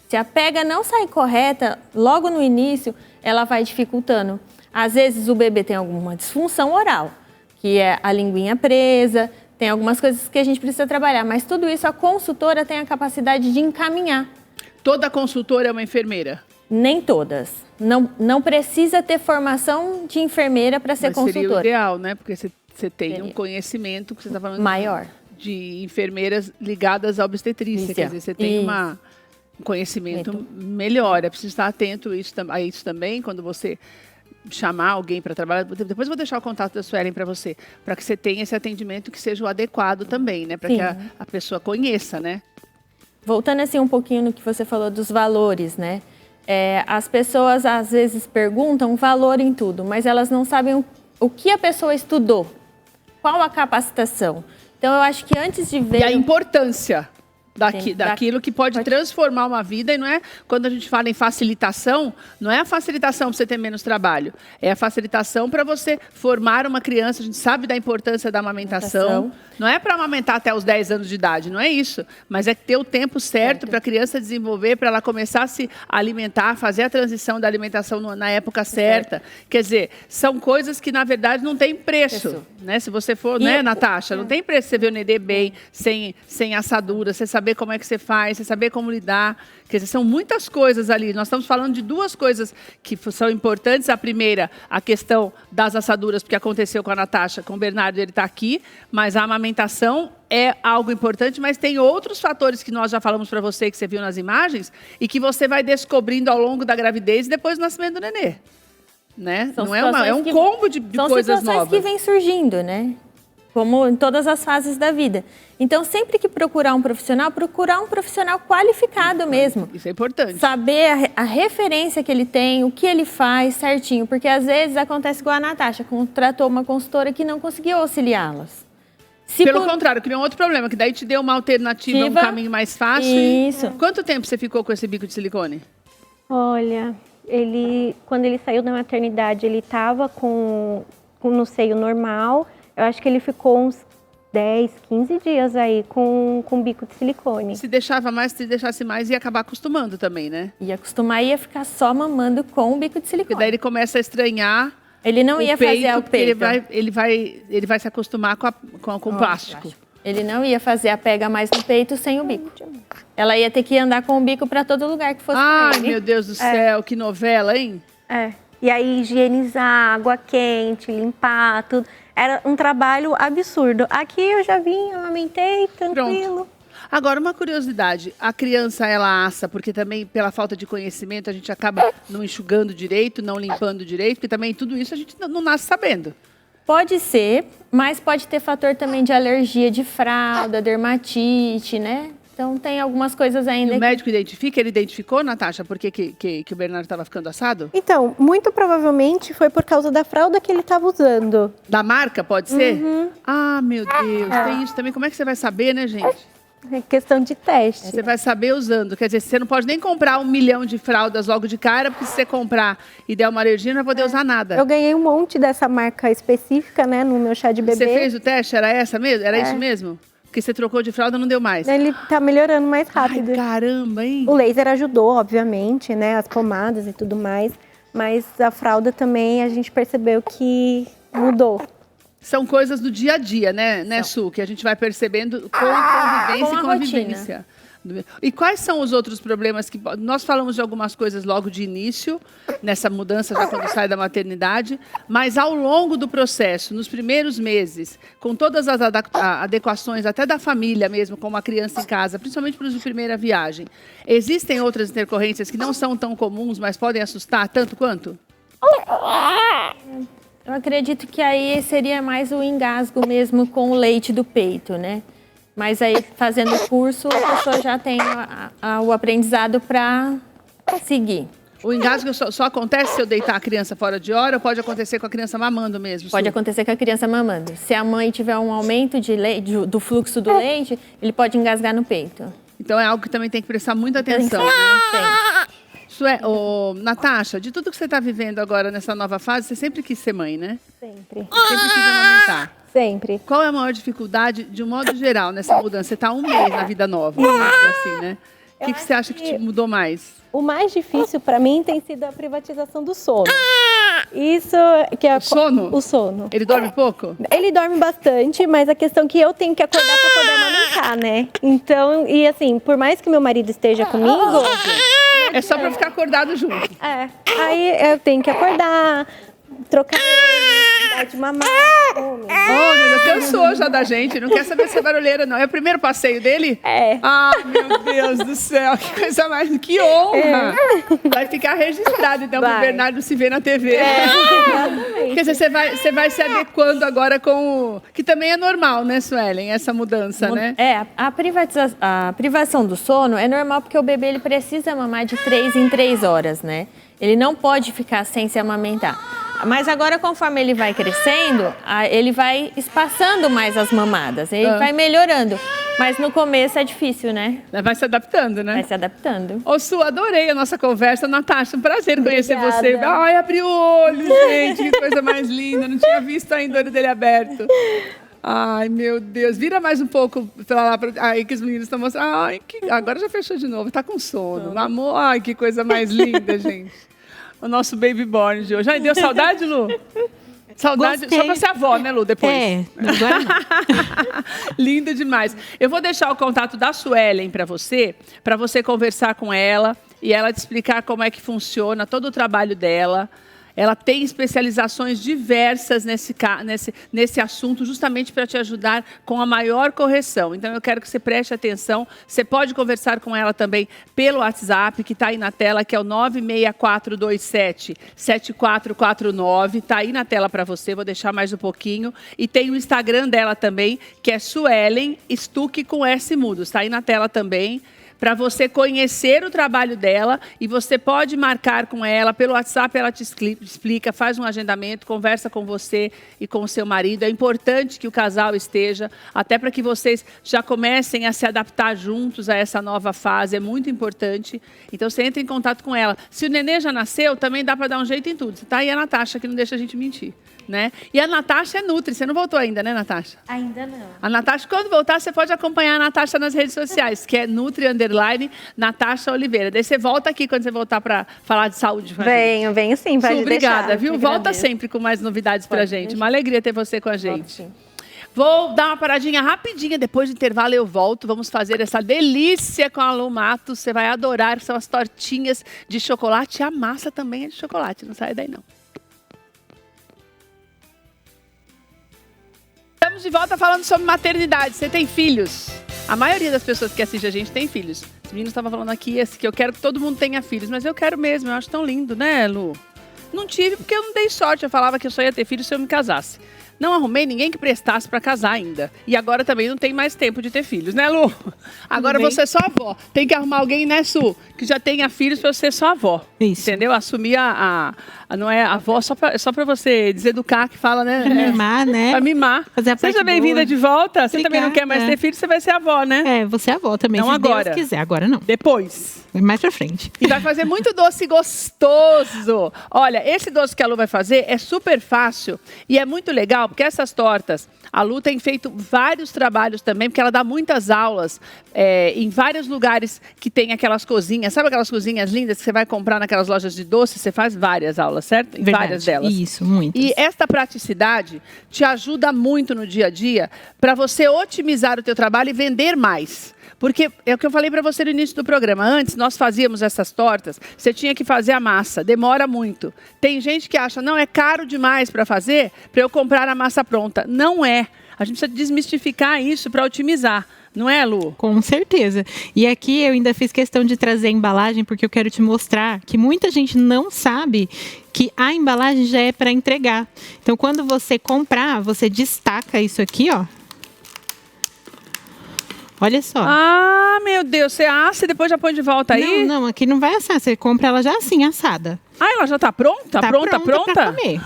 Se a pega não sai correta, logo no início, ela vai dificultando. Às vezes o bebê tem alguma disfunção oral, que é a linguinha presa, tem algumas coisas que a gente precisa trabalhar, mas tudo isso a consultora tem a capacidade de encaminhar. Toda consultora é uma enfermeira? Nem todas. Não precisa ter formação de enfermeira para ser consultora. Seria o ideal, né? Porque você tem um conhecimento, que você está falando maior, de enfermeiras ligadas à obstetrícia. Quer dizer, você tem um conhecimento melhor. É preciso estar atento a isso também, quando você chamar alguém para trabalhar, depois eu vou deixar o contato da Suelen para você, para que você tenha esse atendimento que seja o adequado também, né? Para que a pessoa conheça, né? Voltando assim um pouquinho no que você falou dos valores, né? As pessoas às vezes perguntam valor em tudo, mas elas não sabem o que a pessoa estudou, qual a capacitação. Então eu acho que antes de ver... E a importância daquilo que pode transformar uma vida, e não é, quando a gente fala em facilitação, não é a facilitação para você ter menos trabalho, é a facilitação para você formar uma criança. A gente sabe da importância da amamentação, não é para amamentar até os 10 anos de idade, não é isso, mas é ter o tempo certo para a criança desenvolver, para ela começar a se alimentar, fazer a transição da alimentação na época certa. Quer dizer, são coisas que na verdade não tem preço, né? Se você for, né, Natasha, não tem preço você ver o nenê bem, sem assadura, você saber como é que você faz, você saber como lidar. Quer dizer, são muitas coisas ali. Nós estamos falando de duas coisas que são importantes. A primeira, a questão das assaduras, porque aconteceu com a Natasha, com o Bernardo, ele está aqui, mas a amamentação é algo importante, mas tem outros fatores que nós já falamos para você, que você viu nas imagens, e que você vai descobrindo ao longo da gravidez e depois do nascimento do nenê. Né? Não é um combo de coisas novas. São situações que vêm surgindo, né? Como em todas as fases da vida. Então, sempre que procurar um profissional qualificado mesmo. Isso é importante. Saber a referência que ele tem, o que ele faz certinho. Porque, às vezes, acontece igual a Natasha, contratou uma consultora que não conseguiu auxiliá-las. Pelo contrário, criou um outro problema, que daí te deu uma alternativa, um caminho mais fácil. Isso. Quanto tempo você ficou com esse bico de silicone? Olha, quando ele saiu da maternidade, ele estava no seio normal. Eu acho que ele ficou uns 10, 15 dias aí com bico de silicone. Se deixasse mais, ia acabar acostumando também, né? Ia acostumar e ia ficar só mamando com o bico de silicone. Porque daí ele começa a estranhar. Ele não ia fazer o peito. Ele vai se acostumar com o plástico. Ele não ia fazer a pega mais no peito sem o bico. Ela ia ter que andar com o bico para todo lugar que fosse com ele. Ai, meu Deus do céu, que novela, hein? E aí higienizar, água quente, limpar, tudo. Era um trabalho absurdo. Aqui eu já vim, amamentei, tranquilo. Pronto. Agora, uma curiosidade. A criança, ela assa, porque também, pela falta de conhecimento, a gente acaba não enxugando direito, não limpando direito, porque também tudo isso a gente não nasce sabendo. Pode ser, mas pode ter fator também de alergia de fralda, dermatite, né? Então, tem algumas coisas ainda. E o médico identifica? Ele identificou, Natasha, por que o Bernardo estava ficando assado? Então, muito provavelmente foi por causa da fralda que ele estava usando. Da marca, pode ser? Ah, meu Deus, tem isso também. Como é que você vai saber, né, gente? É questão de teste. Você vai saber usando. Quer dizer, você não pode nem comprar 1 milhão de fraldas logo de cara, porque se você comprar e der uma alergia, não vai poder usar nada. Eu ganhei um monte dessa marca específica, né, no meu chá de bebê. Você fez o teste? Era essa mesmo? Era isso mesmo? Porque você trocou de fralda, não deu mais. Ele tá melhorando mais rápido. Ai, caramba, hein? O laser ajudou, obviamente, né? As pomadas e tudo mais. Mas a fralda também, a gente percebeu que mudou. São coisas do dia a dia, né, Su? Que a gente vai percebendo com a convivência e com a vivência. E quais são os outros problemas que... Nós falamos de algumas coisas logo de início, nessa mudança já quando sai da maternidade, mas ao longo do processo, nos primeiros meses, com todas as adequações, até da família mesmo, com uma criança em casa, principalmente para os de primeira viagem, existem outras intercorrências que não são tão comuns, mas podem assustar tanto quanto? Eu acredito que aí seria mais o engasgo mesmo com o leite do peito, né? Mas aí, fazendo o curso, a pessoa já tem o aprendizado para seguir. O engasgo só acontece se eu deitar a criança fora de hora ou pode acontecer com a criança mamando mesmo? Pode acontecer com a criança mamando. Se a mãe tiver um aumento do fluxo do leite, ele pode engasgar no peito. Então é algo que também tem que prestar muita atenção, né? Isso é, Natasha, de tudo que você está vivendo agora nessa nova fase, você sempre quis ser mãe, né? Sempre. Sempre quis amamentar. Sempre. Qual é a maior dificuldade, de um modo geral, nessa mudança? Você está 1 mês na vida nova, assim, né? O que você acha que te mudou mais? O mais difícil para mim tem sido a privatização do sono. Isso que é o sono? O sono. Ele dorme pouco? Ele dorme bastante, mas a questão é que eu tenho que acordar para poder amamentar, né? Então, e assim, por mais que meu marido esteja comigo... É só para ficar acordado junto. Aí eu tenho que acordar, trocar... Dá de mamar. Oh, meu Deus. Oh, meu Deus, cansou já da gente. Não quer saber se é barulheira, não. É o primeiro passeio dele? É. Ah, meu Deus do céu. Que coisa mais... Que honra. Vai ficar registrado, então, pro Vai. Bernardo se ver na TV. Exatamente. Quer dizer, você vai se adequando agora com o... Que também é normal, né, Suelen? Essa mudança, né? A privação do sono é normal porque o bebê ele precisa mamar de 3 em 3 horas, né? Ele não pode ficar sem se amamentar. Mas agora, conforme ele vai crescendo, ele vai espaçando mais as mamadas, ele vai melhorando. Mas no começo é difícil, né? Vai se adaptando, né? Vai se adaptando. Ô, Su, adorei a nossa conversa. Natasha, um prazer conhecer Obrigada. você. Ai, abriu o olho, gente. Que coisa mais linda. Não tinha visto ainda o olho dele aberto. Ai, meu Deus. Vira mais um pouco pra lá. Ai, que os meninos estão mostrando. Ai, agora já fechou de novo. Tá com sono. Amor, ai, que coisa mais linda, gente. O nosso baby born de hoje. Ai, deu saudade, Lu? Saudade. Gostei. Só pra ser avó, né, Lu, depois? Agora não. Lindo demais. Eu vou deixar o contato da Suelen para você conversar com ela e ela te explicar como é que funciona todo o trabalho dela. Ela tem especializações diversas nesse assunto, justamente para te ajudar com a maior correção. Então, eu quero que você preste atenção. Você pode conversar com ela também pelo WhatsApp, que está aí na tela, que é o 96427-7449. Está aí na tela para você, vou deixar mais um pouquinho. E tem o Instagram dela também, que é Suelen Stuck com S mudo. Está aí na tela também, para você conhecer o trabalho dela, e você pode marcar com ela pelo WhatsApp, ela te explica, faz um agendamento, conversa com você e com o seu marido. É importante que o casal esteja, até para que vocês já comecem a se adaptar juntos a essa nova fase, é muito importante. Então você entra em contato com ela. Se o nenê já nasceu, também dá para dar um jeito em tudo. Você tá aí a Natasha, que não deixa a gente mentir, né? E a Natasha é Nutri, você não voltou ainda, né, Natasha? Ainda não. A Natasha, quando voltar, você pode acompanhar a Natasha nas redes sociais, que é Nutri_Natasha Oliveira. Daí você volta aqui quando você voltar para falar de saúde. Venho sim, pode Obrigada, deixar. viu? Eu Volta agradeço. sempre com mais novidades pra Pode gente. deixar. Uma alegria ter você com a gente. Sim. Vou dar uma paradinha rapidinha, depois do intervalo eu volto. Vamos fazer essa delícia com a Lu Matos. Você vai adorar, são as tortinhas de chocolate. E a massa também é de chocolate, não sai daí não. Estamos de volta falando sobre maternidade. Você tem filhos? A maioria das pessoas que assistem a gente tem filhos. Os meninos estavam falando aqui que eu quero que todo mundo tenha filhos, mas eu quero mesmo, eu acho tão lindo, né, Lu? Não tive porque eu não dei sorte, eu falava que eu só ia ter filhos se eu me casasse. Não arrumei ninguém que prestasse para casar ainda. E agora também não tem mais tempo de ter filhos, né, Lu? Agora você é só avó. Tem que arrumar alguém, né, Su, que já tenha filhos para você ser só avó. Isso. Entendeu? Assumir não é a avó só para você deseducar, que fala, né? Pra mimar, né? Pra mimar. Fazer a Seja parte bem-vinda boa. de volta. Você também não quer mais Obrigada. ter filho, você vai ser avó, né? É, você é avó também, Não se agora. Deus quiser. Agora não. Depois. Mais pra frente. E vai fazer muito doce gostoso. Olha, esse doce que a Lu vai fazer é super fácil e é muito legal, porque essas tortas, a Lu tem feito vários trabalhos também, porque ela dá muitas aulas em vários lugares que tem aquelas cozinhas. Sabe aquelas cozinhas lindas que você vai comprar naquelas lojas de doce? Você faz várias aulas, certo? Em Verdade. várias delas. Isso, muitas. E esta praticidade te ajuda muito no dia a dia para você otimizar o teu trabalho e vender mais. Porque é o que eu falei para você no início do programa. Antes, nós fazíamos essas tortas, você tinha que fazer a massa, demora muito. Tem gente que acha, não, é caro demais para fazer, para eu comprar a massa pronta. Não é. A gente precisa desmistificar isso para otimizar. Não é, Lu? Com certeza. E aqui eu ainda fiz questão de trazer a embalagem, porque eu quero te mostrar que muita gente não sabe que a embalagem já é para entregar. Então, quando você comprar, você destaca isso aqui, ó. Olha só. Ah, meu Deus. Você assa e depois já põe de volta aí? Não, aqui não vai assar. Você compra ela já assim, assada. Ah, ela já tá pronta? Tá pronta? pra comer.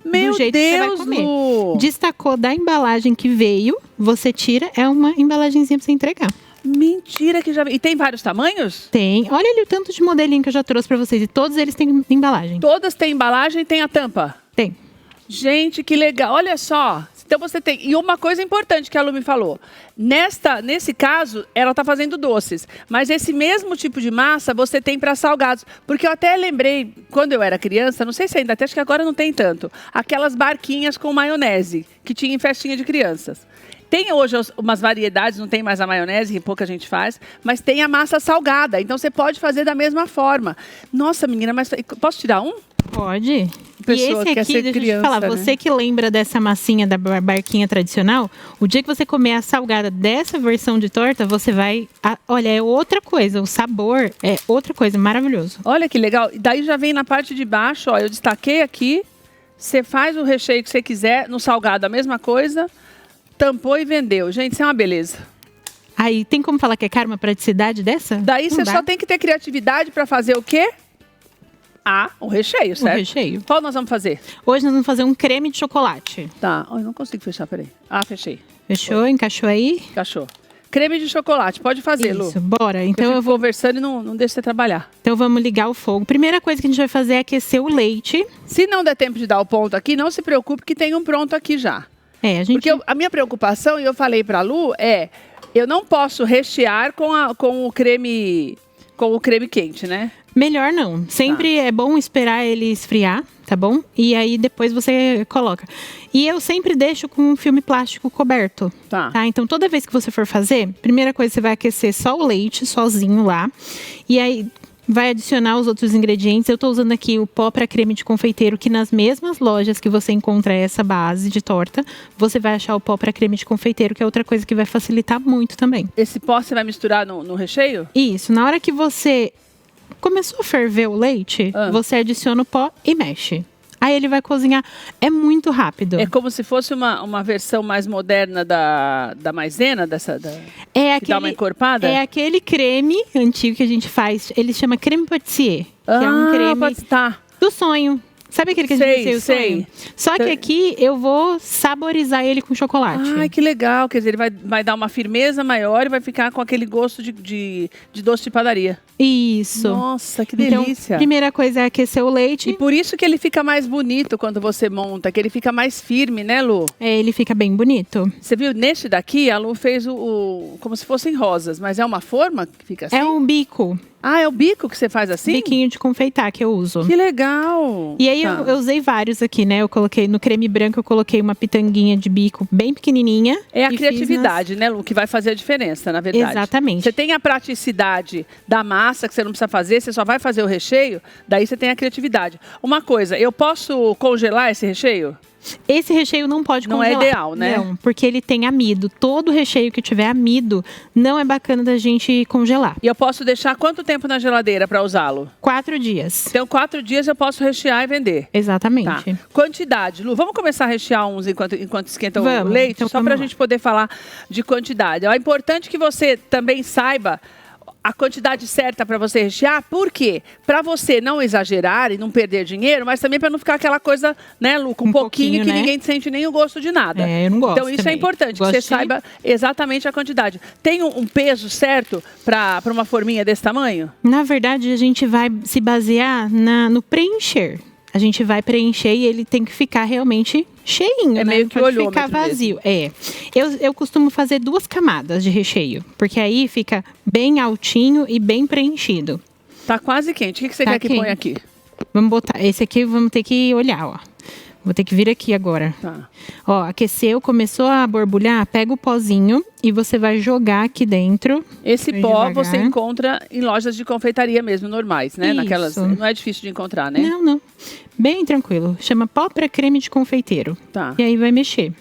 Meu Do jeito que você vai Deus, comer. Lu. Destacou da embalagem que veio, você tira, é uma embalagenzinha pra você entregar. Mentira que já... E tem vários tamanhos? Tem. Olha ali o tanto de modelinho que eu já trouxe pra vocês. E todos eles têm embalagem. Todas têm embalagem e tem a tampa? Tem. Gente, que legal. Olha só. Então você tem... E uma coisa importante que a Lu me falou. Nesse caso, ela está fazendo doces. Mas esse mesmo tipo de massa você tem para salgados. Porque eu até lembrei, quando eu era criança, não sei se ainda tem, acho que agora não tem tanto, aquelas barquinhas com maionese que tinha em festinha de crianças. Tem hoje umas variedades, não tem mais a maionese, que pouca gente faz, mas tem a massa salgada. Então você pode fazer da mesma forma. Nossa, menina, mas posso tirar um? Pode. pessoa que quer ser deixa eu te criança, falar, né? você que lembra dessa massinha da barquinha tradicional, o dia que você comer a salgada dessa versão de torta, você vai... olha, é outra coisa, o sabor é outra coisa, maravilhoso. Olha que legal. E daí já vem na parte de baixo, ó, eu destaquei aqui. Você faz o recheio que você quiser, no salgado a mesma coisa, tampou e vendeu. Gente, isso é uma beleza. Aí, tem como falar que é caro uma praticidade dessa? Daí Não você dá. só tem que ter criatividade para fazer o quê? O recheio, certo? O recheio. Qual nós vamos fazer? Hoje nós vamos fazer um creme de chocolate. Tá, eu não consigo fechar, peraí. Fechei. Fechou? Encaixou aí? Encaixou. Creme de chocolate, pode fazer, Lu. Isso, bora. Então eu eu vou vou... conversando e não deixo você trabalhar. Então vamos ligar o fogo. Primeira coisa que a gente vai fazer é aquecer o leite. Se não der tempo de dar o ponto aqui, não se preocupe que tem um pronto aqui já. A gente... Porque a minha preocupação, e eu falei pra Lu, eu não posso rechear com o creme quente, né? Melhor não. Sempre é bom esperar ele esfriar, tá bom? E aí depois você coloca. E eu sempre deixo com um filme plástico coberto. Tá. Então toda vez que você for fazer, primeira coisa você vai aquecer só o leite sozinho lá. E aí vai adicionar os outros ingredientes. Eu tô usando aqui o pó para creme de confeiteiro, que nas mesmas lojas que você encontra essa base de torta, você vai achar o pó para creme de confeiteiro, que é outra coisa que vai facilitar muito também. Esse pó você vai misturar no recheio? Isso, na hora que você começou a ferver o leite, você adiciona o pó e mexe. Aí ele vai cozinhar. É muito rápido. É como se fosse uma versão mais moderna da maisena, que dá uma encorpada? É aquele creme antigo que a gente faz. Ele chama creme pâtissier. Que é um creme do sonho. Sabe aquele que a gente dizia o sonho? Só que aqui eu vou saborizar ele com chocolate. Ai, que legal. Quer dizer, ele vai dar uma firmeza maior e vai ficar com aquele gosto de doce de padaria. Isso. Nossa, que delícia. Então, primeira coisa é aquecer o leite. E por isso que ele fica mais bonito quando você monta, que ele fica mais firme, né, Lu? Ele fica bem bonito. Você viu, neste daqui, a Lu fez como se fossem rosas, mas é uma forma que fica assim? É um bico. É o bico que você faz assim? Biquinho de confeitar que eu uso. Que legal! E aí eu usei vários aqui, né? Eu coloquei no creme branco, eu coloquei uma pitanguinha de bico bem pequenininha. É a criatividade, né, Lu, que vai fazer a diferença, na verdade. Exatamente. Você tem a praticidade da massa que você não precisa fazer, você só vai fazer o recheio, daí você tem a criatividade. Uma coisa, eu posso congelar esse recheio? Esse recheio não pode congelar. Não é ideal, né? Não, porque ele tem amido. Todo recheio que tiver amido não é bacana da gente congelar. E eu posso deixar quanto tempo na geladeira para usá-lo? 4 dias. Então, 4 dias eu posso rechear e vender. Exatamente. Tá. Quantidade. Lu, vamos começar a rechear uns enquanto esquenta o leite? Então só para a gente poder falar de quantidade. É importante que você também saiba a quantidade certa para você rechear, por quê? Para você não exagerar e não perder dinheiro, mas também para não ficar aquela coisa, né, Lu, com um pouquinho que né? Ninguém sente nem o gosto de nada. Eu não gosto. Então isso também. É importante, que você saiba exatamente a quantidade. Tem um peso certo para uma forminha desse tamanho? Na verdade, a gente vai se basear no preencher. A gente vai preencher e ele tem que ficar realmente cheinho, né? Meio que não pode olhômetro ficar vazio. Eu costumo fazer 2 camadas de recheio, porque aí fica bem altinho e bem preenchido. Tá quase quente. O que você quer que ponha aqui? Vamos botar. Esse aqui vamos ter que olhar, ó. Vou ter que vir aqui agora. Tá. Ó, aqueceu, começou a borbulhar, pega o pozinho e você vai jogar aqui dentro. Esse pó você encontra em lojas de confeitaria mesmo, normais, né? Isso. Naquelas, não é difícil de encontrar, né? Não. Bem tranquilo. Chama pó para creme de confeiteiro. Tá. E aí vai mexer.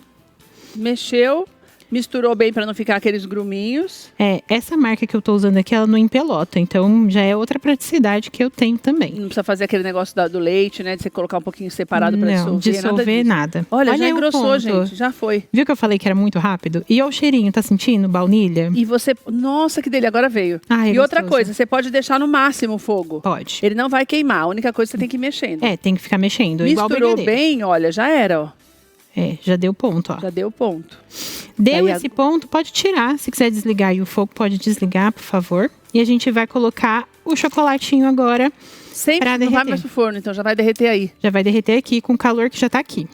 Mexeu. Misturou bem para não ficar aqueles gruminhos. Essa marca que eu tô usando aqui, ela não empelota. Então, já é outra praticidade que eu tenho também. Não precisa fazer aquele negócio do leite, né? De você colocar um pouquinho separado para dissolver. Não, dissolver nada. Olha, já engrossou, gente. Já foi. Viu que eu falei que era muito rápido? E olha o cheirinho, tá sentindo? Baunilha? E você... Nossa, que delícia. Agora veio. E outra coisa, você pode deixar no máximo o fogo. Pode. Ele não vai queimar. A única coisa que você tem que ir mexendo. Tem que ficar mexendo. Misturou bem, olha, já era, ó. Já deu ponto, ó. Já deu ponto. Deu esse ponto, pode tirar. Se quiser desligar aí o fogo, pode desligar, por favor. E a gente vai colocar o chocolatinho agora pra derreter. Não vai mais pro forno, então já vai derreter aí. Já vai derreter aqui com o calor que já tá aqui.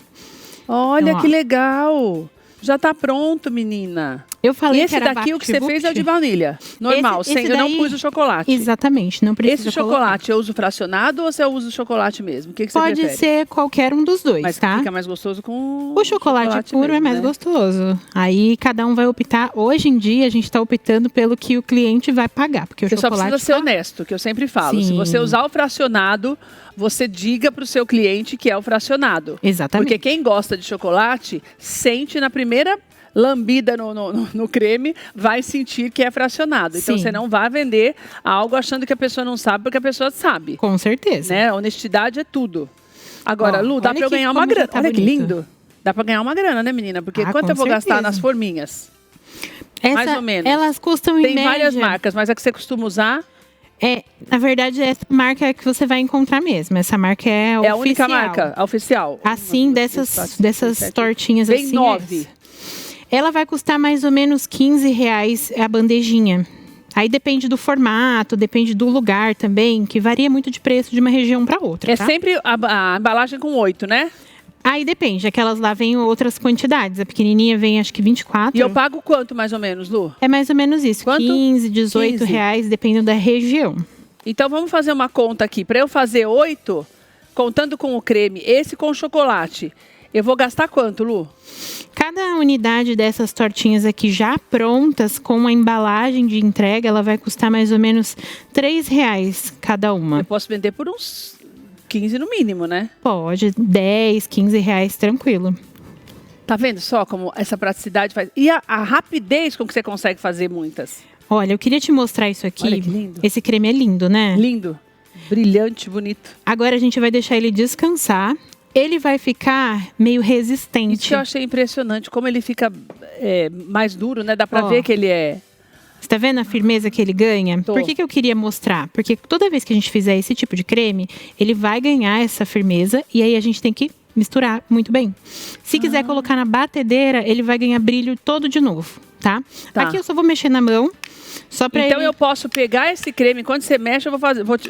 Olha então, que legal. Já tá pronto, menina. Eu falei E esse que era daqui, o que você VaptVupt. fez é o de baunilha. Normal, Esse eu não daí- pus o chocolate. Exatamente, não precisa Esse colocar. chocolate eu uso fracionado ou você usa o chocolate mesmo? O que você Pode prefere? ser qualquer um dos dois, Mas tá? fica mais gostoso com O chocolate puro é mesmo, mais né? gostoso. Aí cada um vai optar. Hoje em dia a gente está optando pelo que o cliente vai pagar, porque o Você só chocolate precisa ser tá- honesto, que eu sempre falo. Se Sim. você usar o fracionado, você diga para o seu cliente que é o fracionado. Exatamente. Porque quem gosta de chocolate, sente na primeira lambida no creme, vai sentir que é fracionado. Então Sim. você não vai vender algo achando que a pessoa não sabe, porque a pessoa sabe. Com certeza. Né? Honestidade é tudo. Agora, Ó, Lu, dá olha para eu que ganhar uma como já grana. tá Olha que bonito. lindo. Dá para ganhar uma grana, né, menina? Porque Ah, quanto com eu vou gastar certeza. nas forminhas? Essa, mais ou menos. Elas custam em Tem média. várias marcas, mas a que você costuma usar Na verdade, essa marca é que você vai encontrar mesmo. Essa marca é é oficial. a única marca, a oficial. Assim, dessas tortinhas Vem assim. 9. Ela vai custar mais ou menos R$15 a bandejinha. Aí depende do formato, depende do lugar também, que varia muito de preço de uma região para outra. É tá? sempre a embalagem com 8, né? Aí depende, aquelas lá vêm outras quantidades. A pequenininha vem acho que 24. E eu pago quanto mais ou menos, Lu? É mais ou menos isso, Quanto? 15, 18 15. reais, dependendo da região. Então vamos fazer uma conta aqui. Para eu fazer 8, contando com o creme, esse com o chocolate, eu vou gastar quanto, Lu? Cada unidade dessas tortinhas aqui já prontas, com a embalagem de entrega, ela vai custar mais ou menos R$3 cada uma. Eu posso vender por uns 15 no mínimo, né? Pode, 10, 15 reais, tranquilo. Tá vendo só como essa praticidade faz? E a rapidez com que você consegue fazer muitas. Olha, eu queria te mostrar isso aqui. Olha que lindo. Esse creme é lindo, né? Lindo, brilhante, bonito. Agora a gente vai deixar ele descansar. Ele vai ficar meio Isso resistente. que eu achei impressionante, como ele fica mais duro, né? Dá pra Ó. ver que ele é... Você tá vendo a firmeza que ele ganha? Tô. Por que eu queria mostrar? Porque toda vez que a gente fizer esse tipo de creme, ele vai ganhar essa firmeza e aí a gente tem que misturar muito bem. Se quiser colocar na batedeira, ele vai ganhar brilho todo de novo, tá? Tá. Aqui eu só vou mexer na mão, só pra Então ele... eu posso pegar esse creme, enquanto você mexe,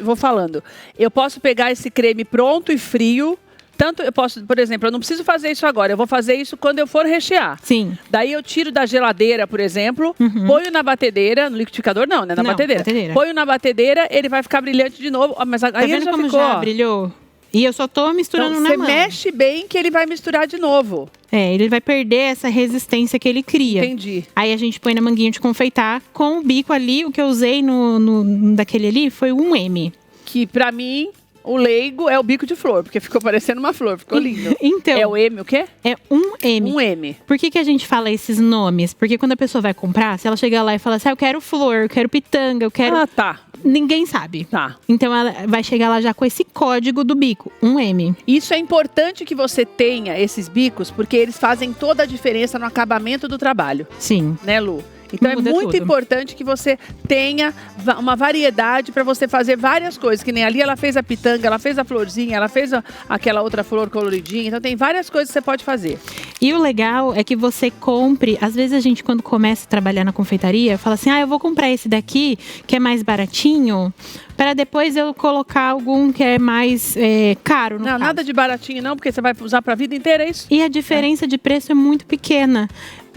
vou falando. Eu posso pegar esse creme pronto e frio. Tanto eu posso, por exemplo, eu não preciso fazer isso agora, eu vou fazer isso quando eu for rechear. Sim. Daí eu tiro da geladeira, por exemplo, ponho na batedeira, no liquidificador não, né? Na Não, batedeira. batedeira. Ponho na batedeira, ele vai ficar brilhante de novo. Ó, mas Tá aí ele vendo já como ficou, já ó. brilhou? E eu só tô misturando Então na você mão. mexe bem que ele vai misturar de novo. Ele vai perder essa resistência que ele cria. Entendi. Aí a gente põe na manguinha de confeitar com o bico ali. O que eu usei no daquele ali foi 1M. Que pra mim, o leigo é o bico de flor, porque ficou parecendo uma flor, ficou lindo. Então, É o M o quê? é 1M. Um M. Por que a gente fala esses nomes? Porque quando a pessoa vai comprar, se ela chegar lá e falar assim, eu quero flor, eu quero pitanga, eu quero... Ah, tá. Ninguém sabe. Tá. Então ela vai chegar lá já com esse código do bico, 1M. Isso é importante que você tenha esses bicos, porque eles fazem toda a diferença no acabamento do trabalho, Sim. né, Lu? Então Muda é muito tudo. importante que você tenha uma variedade para você fazer várias coisas. Que nem ali ela fez a pitanga, ela fez a florzinha, ela fez aquela outra flor coloridinha. Então tem várias coisas que você pode fazer. E o legal é que você compre. Às vezes a gente, quando começa a trabalhar na confeitaria, fala assim: eu vou comprar esse daqui, que é mais baratinho, para depois eu colocar algum que é mais caro. No Não, caso. nada de baratinho não, porque você vai usar para a vida inteira, é isso? E a diferença de preço é muito pequena.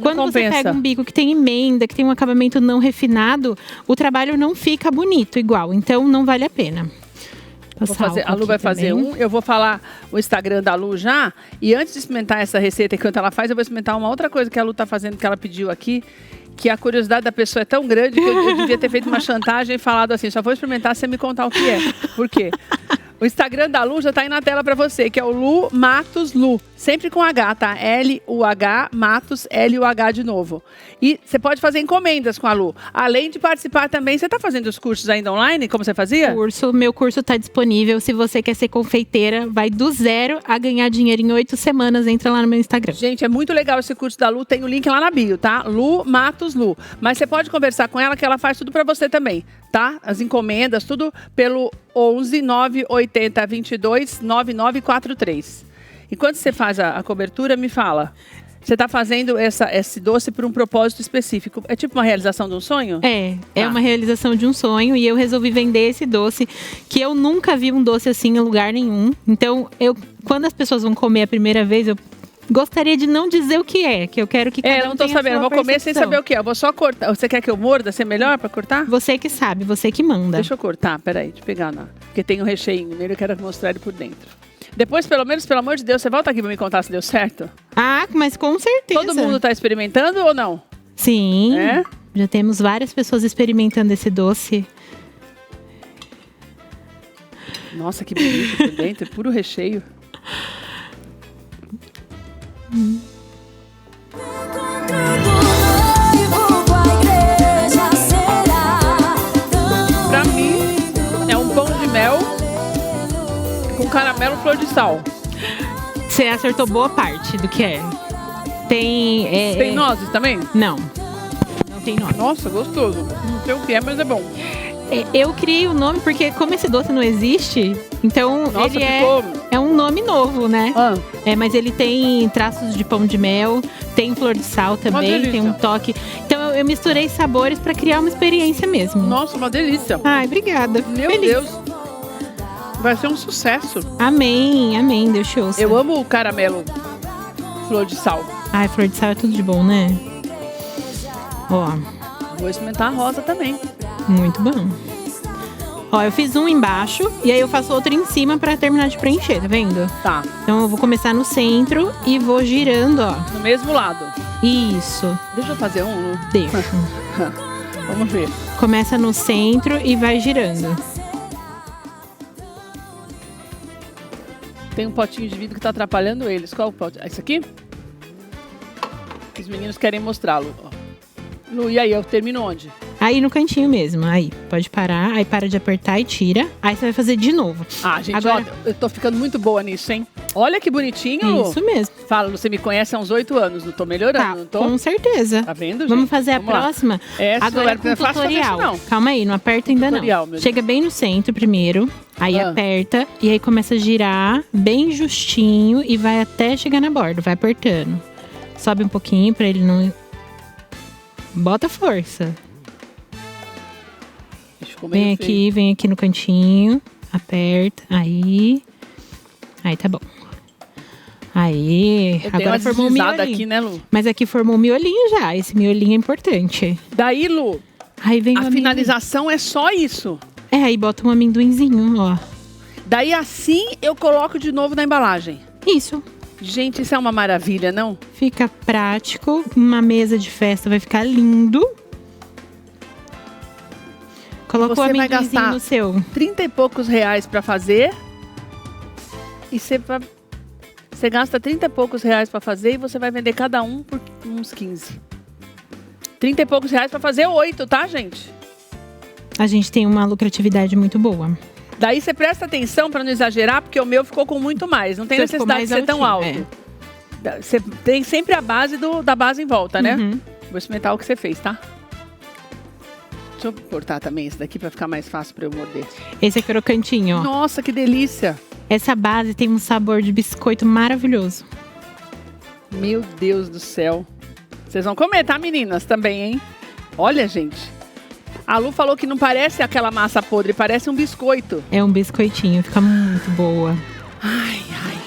Quando você compensa. pega um bico que tem emenda, que tem um acabamento não refinado, o trabalho não fica bonito igual. Então, não vale a pena. Vou fazer, a Lu vai fazer um, eu vou falar o Instagram da Lu já. E antes de experimentar essa receita enquanto ela faz, eu vou experimentar uma outra coisa que a Lu tá fazendo, que ela pediu aqui. Que a curiosidade da pessoa é tão grande que eu devia ter feito uma chantagem e falado assim, só vou experimentar se você me contar o que é. Por quê? O Instagram da Lu já tá aí na tela pra você, que é o Lu Matos Lu. Sempre com H, tá? L-U-H, Matos, L-U-H de novo. E você pode fazer encomendas com a Lu. Além de participar também, você tá fazendo os cursos ainda online, como você fazia? Meu curso está disponível. Se você quer ser confeiteira, vai do zero a ganhar dinheiro em 8 semanas. Entra lá no meu Instagram. Gente, é muito legal esse curso da Lu, tem o link lá na bio, tá? Lu Matos Lu. Mas você pode conversar com ela que ela faz tudo pra você também, tá? As encomendas, tudo pelo 11 980 22 9943. Enquanto você faz a cobertura, me fala. Você está fazendo esse doce por um propósito específico. É tipo uma realização de um sonho? É Tá. uma realização de um sonho. E eu resolvi vender esse doce, que eu nunca vi um doce assim em lugar nenhum. Então, quando as pessoas vão comer a primeira vez, gostaria de não dizer o que é, que eu quero que cada um não tô tenha a sabendo. sua Vou comer sem percepção. saber o que é. Eu vou só cortar. Você quer que eu morda? Ser melhor pra cortar? Você que sabe, você que manda. Deixa eu cortar, peraí, deixa eu pegar porque tem um recheinho nele, eu quero mostrar ele por dentro. Depois, pelo menos, pelo amor de Deus, você volta aqui pra me contar se deu certo? Ah, mas com certeza. Todo mundo tá experimentando ou não? Sim, É? já temos várias pessoas experimentando esse doce. Nossa, que bonito por dentro, puro recheio. Pra mim, é um pão de mel com caramelo flor de sal. Você acertou boa parte do que é. Tem nozes também? Não, não tem nozes. Nossa, gostoso. Não sei o que é, mas é bom. Eu criei o nome porque como esse doce não existe, então Nossa, ele ficou... é um nome novo, né? Ah, Mas ele tem traços de pão de mel, tem flor de sal também, delícia. tem um toque. Então eu misturei sabores pra criar uma experiência mesmo. nossa, uma delícia. Ai, obrigada. Meu Feliz. Deus. Vai ser um sucesso. Amém, amém, Deus te ouça. Eu amo o caramelo flor de sal. Ai, flor de sal é tudo de bom, né? Ó, Vou experimentar a rosa também. muito bom. Ó, eu fiz um embaixo e aí eu faço outro em cima pra terminar de preencher, tá vendo? Tá, Então eu vou começar no centro e vou girando, ó. no mesmo lado. Isso, Deixa eu fazer um. deixa. Vamos ver. Começa no centro e vai girando. Tem um potinho de vidro que tá atrapalhando eles. Qual o pote? Esse aqui? Os meninos querem mostrá-lo. Ó. Lu, e aí, eu termino onde? Aí no cantinho mesmo, aí pode parar, aí para de apertar e tira. Aí você vai fazer de novo. Ah, gente, Agora- ó, eu tô ficando muito boa nisso, hein? Olha que bonitinho, Lu. Isso mesmo. Fala, Lu, você me conhece há uns 8 anos, não tô melhorando, Tá, não tô? com certeza. Tá vendo, gente? Vamos fazer a Vamos lá. próxima? Essa Agora não com é fácil fazer isso, tutorial. não. Calma aí, não aperta ainda Tutorial, não. meu Chega bem no centro primeiro, aí aperta e aí começa a girar bem justinho e vai até chegar na borda, vai apertando. Sobe um pouquinho pra ele não... Bota força. Ficou meio feio. Vem aqui no cantinho, aperta, aí tá bom. Aí, Eu tenho agora uma formou um deslizada miolinho. aqui, né, Lu? Mas aqui formou um miolinho já, esse miolinho é importante. Daí, Lu, Aí vem o a amendoim. finalização é só isso. Aí bota um amendoinzinho, ó. Daí, assim, eu coloco de novo na embalagem. Isso. Gente, isso é uma maravilha, não? Fica prático, uma mesa de festa vai ficar lindo. Coloca o Você vai amendoinzinho gastar no seu. 30 e poucos reais pra fazer. E você gasta 30 e poucos reais pra fazer e você vai vender cada um por uns 15. 30 e poucos reais pra fazer 8, tá, gente? A gente tem uma lucratividade muito boa. Daí você presta atenção pra não exagerar, porque o meu ficou com muito mais. Não tem Você ficou necessidade de mais ser tão alto. altinho, Você tem sempre a base da base em volta, né? Uhum. Vou experimentar o que você fez, tá? Deixa eu cortar também esse daqui pra ficar mais fácil pra eu morder. Esse é crocantinho, ó. Nossa, que delícia! Essa base tem um sabor de biscoito maravilhoso. Meu Deus do céu. Vocês vão comer, tá, meninas? Também, hein? Olha, gente. A Lu falou que não parece aquela massa podre, parece um biscoito. É um biscoitinho, fica muito boa. Ai, ai.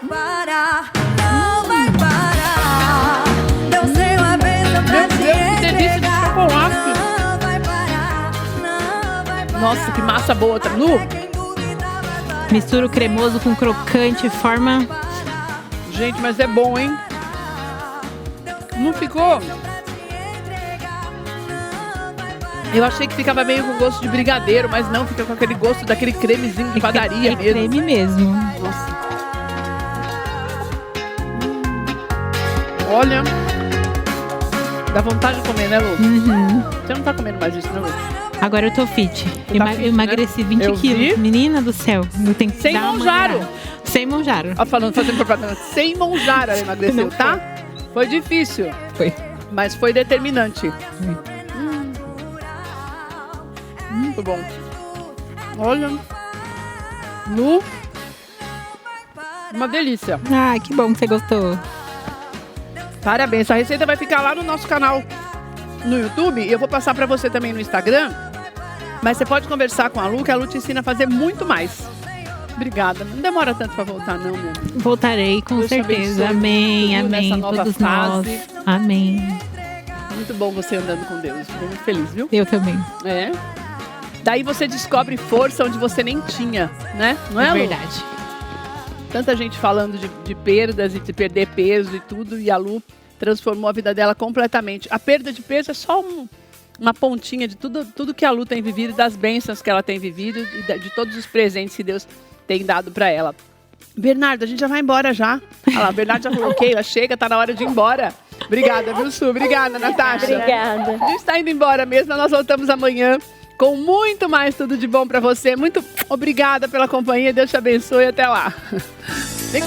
Não vai parar. Eu sei uma bênção pra Meu te Deus, que delícia de entregar. chocolate. Não vai parar, não vai parar. Nossa, que massa boa. Lu, Quem duvida vai parar. Mistura o cremoso com crocante, forma... gente, mas é bom, hein? Não ficou? Eu achei que ficava meio com gosto de brigadeiro, mas não, fica com aquele gosto daquele cremezinho de padaria é mesmo. creme mesmo. Nossa. Olha. Dá vontade de comer, né, Lu? Uhum. Você não tá comendo mais isso, né, Lu? Agora eu tô fit. Você tá fit, Eu emagreci 20 Eu quilos. vi. Menina do céu. Eu tenho que Sem dar uma monjaro. olhada. Sem monjaro. Ó, fazendo propaganda. Sem monjara ela emagreceu, Não tá? Foi difícil, Foi. mas foi determinante. Muito bom. Olha. Nu. Uma delícia. Ah, que bom que você gostou. Parabéns. Essa receita vai ficar lá no nosso canal no YouTube. E eu vou passar pra você também no Instagram. Mas você pode conversar com a Lu, que a Lu te ensina a fazer muito mais. Obrigada. Não demora tanto pra voltar, não, meu amigo. Voltarei, com Deus te certeza. abençoe Amém, muito, viu, amém. nessa nova Todos fase. nós. Amém. Muito bom você andando com Deus. Fico muito feliz, viu? Eu também. É. Daí você descobre força onde você nem tinha, né? Não é, Lu? Verdade. Tanta gente falando de perdas e de perder peso e tudo, e a Lu transformou a vida dela completamente. A perda de peso é só uma pontinha de tudo que a Lu tem vivido, das bênçãos que ela tem vivido e de todos os presentes que Deus tem dado para ela. Bernardo, a gente já vai embora já. Olha lá, o Bernardo já falou, Keila, chega, tá na hora de ir embora. Obrigada, viu, Su? Obrigada, Natasha. Obrigada. A gente está indo embora mesmo, nós voltamos amanhã com muito mais tudo de bom para você. Muito obrigada pela companhia, Deus te abençoe e até lá. Vem.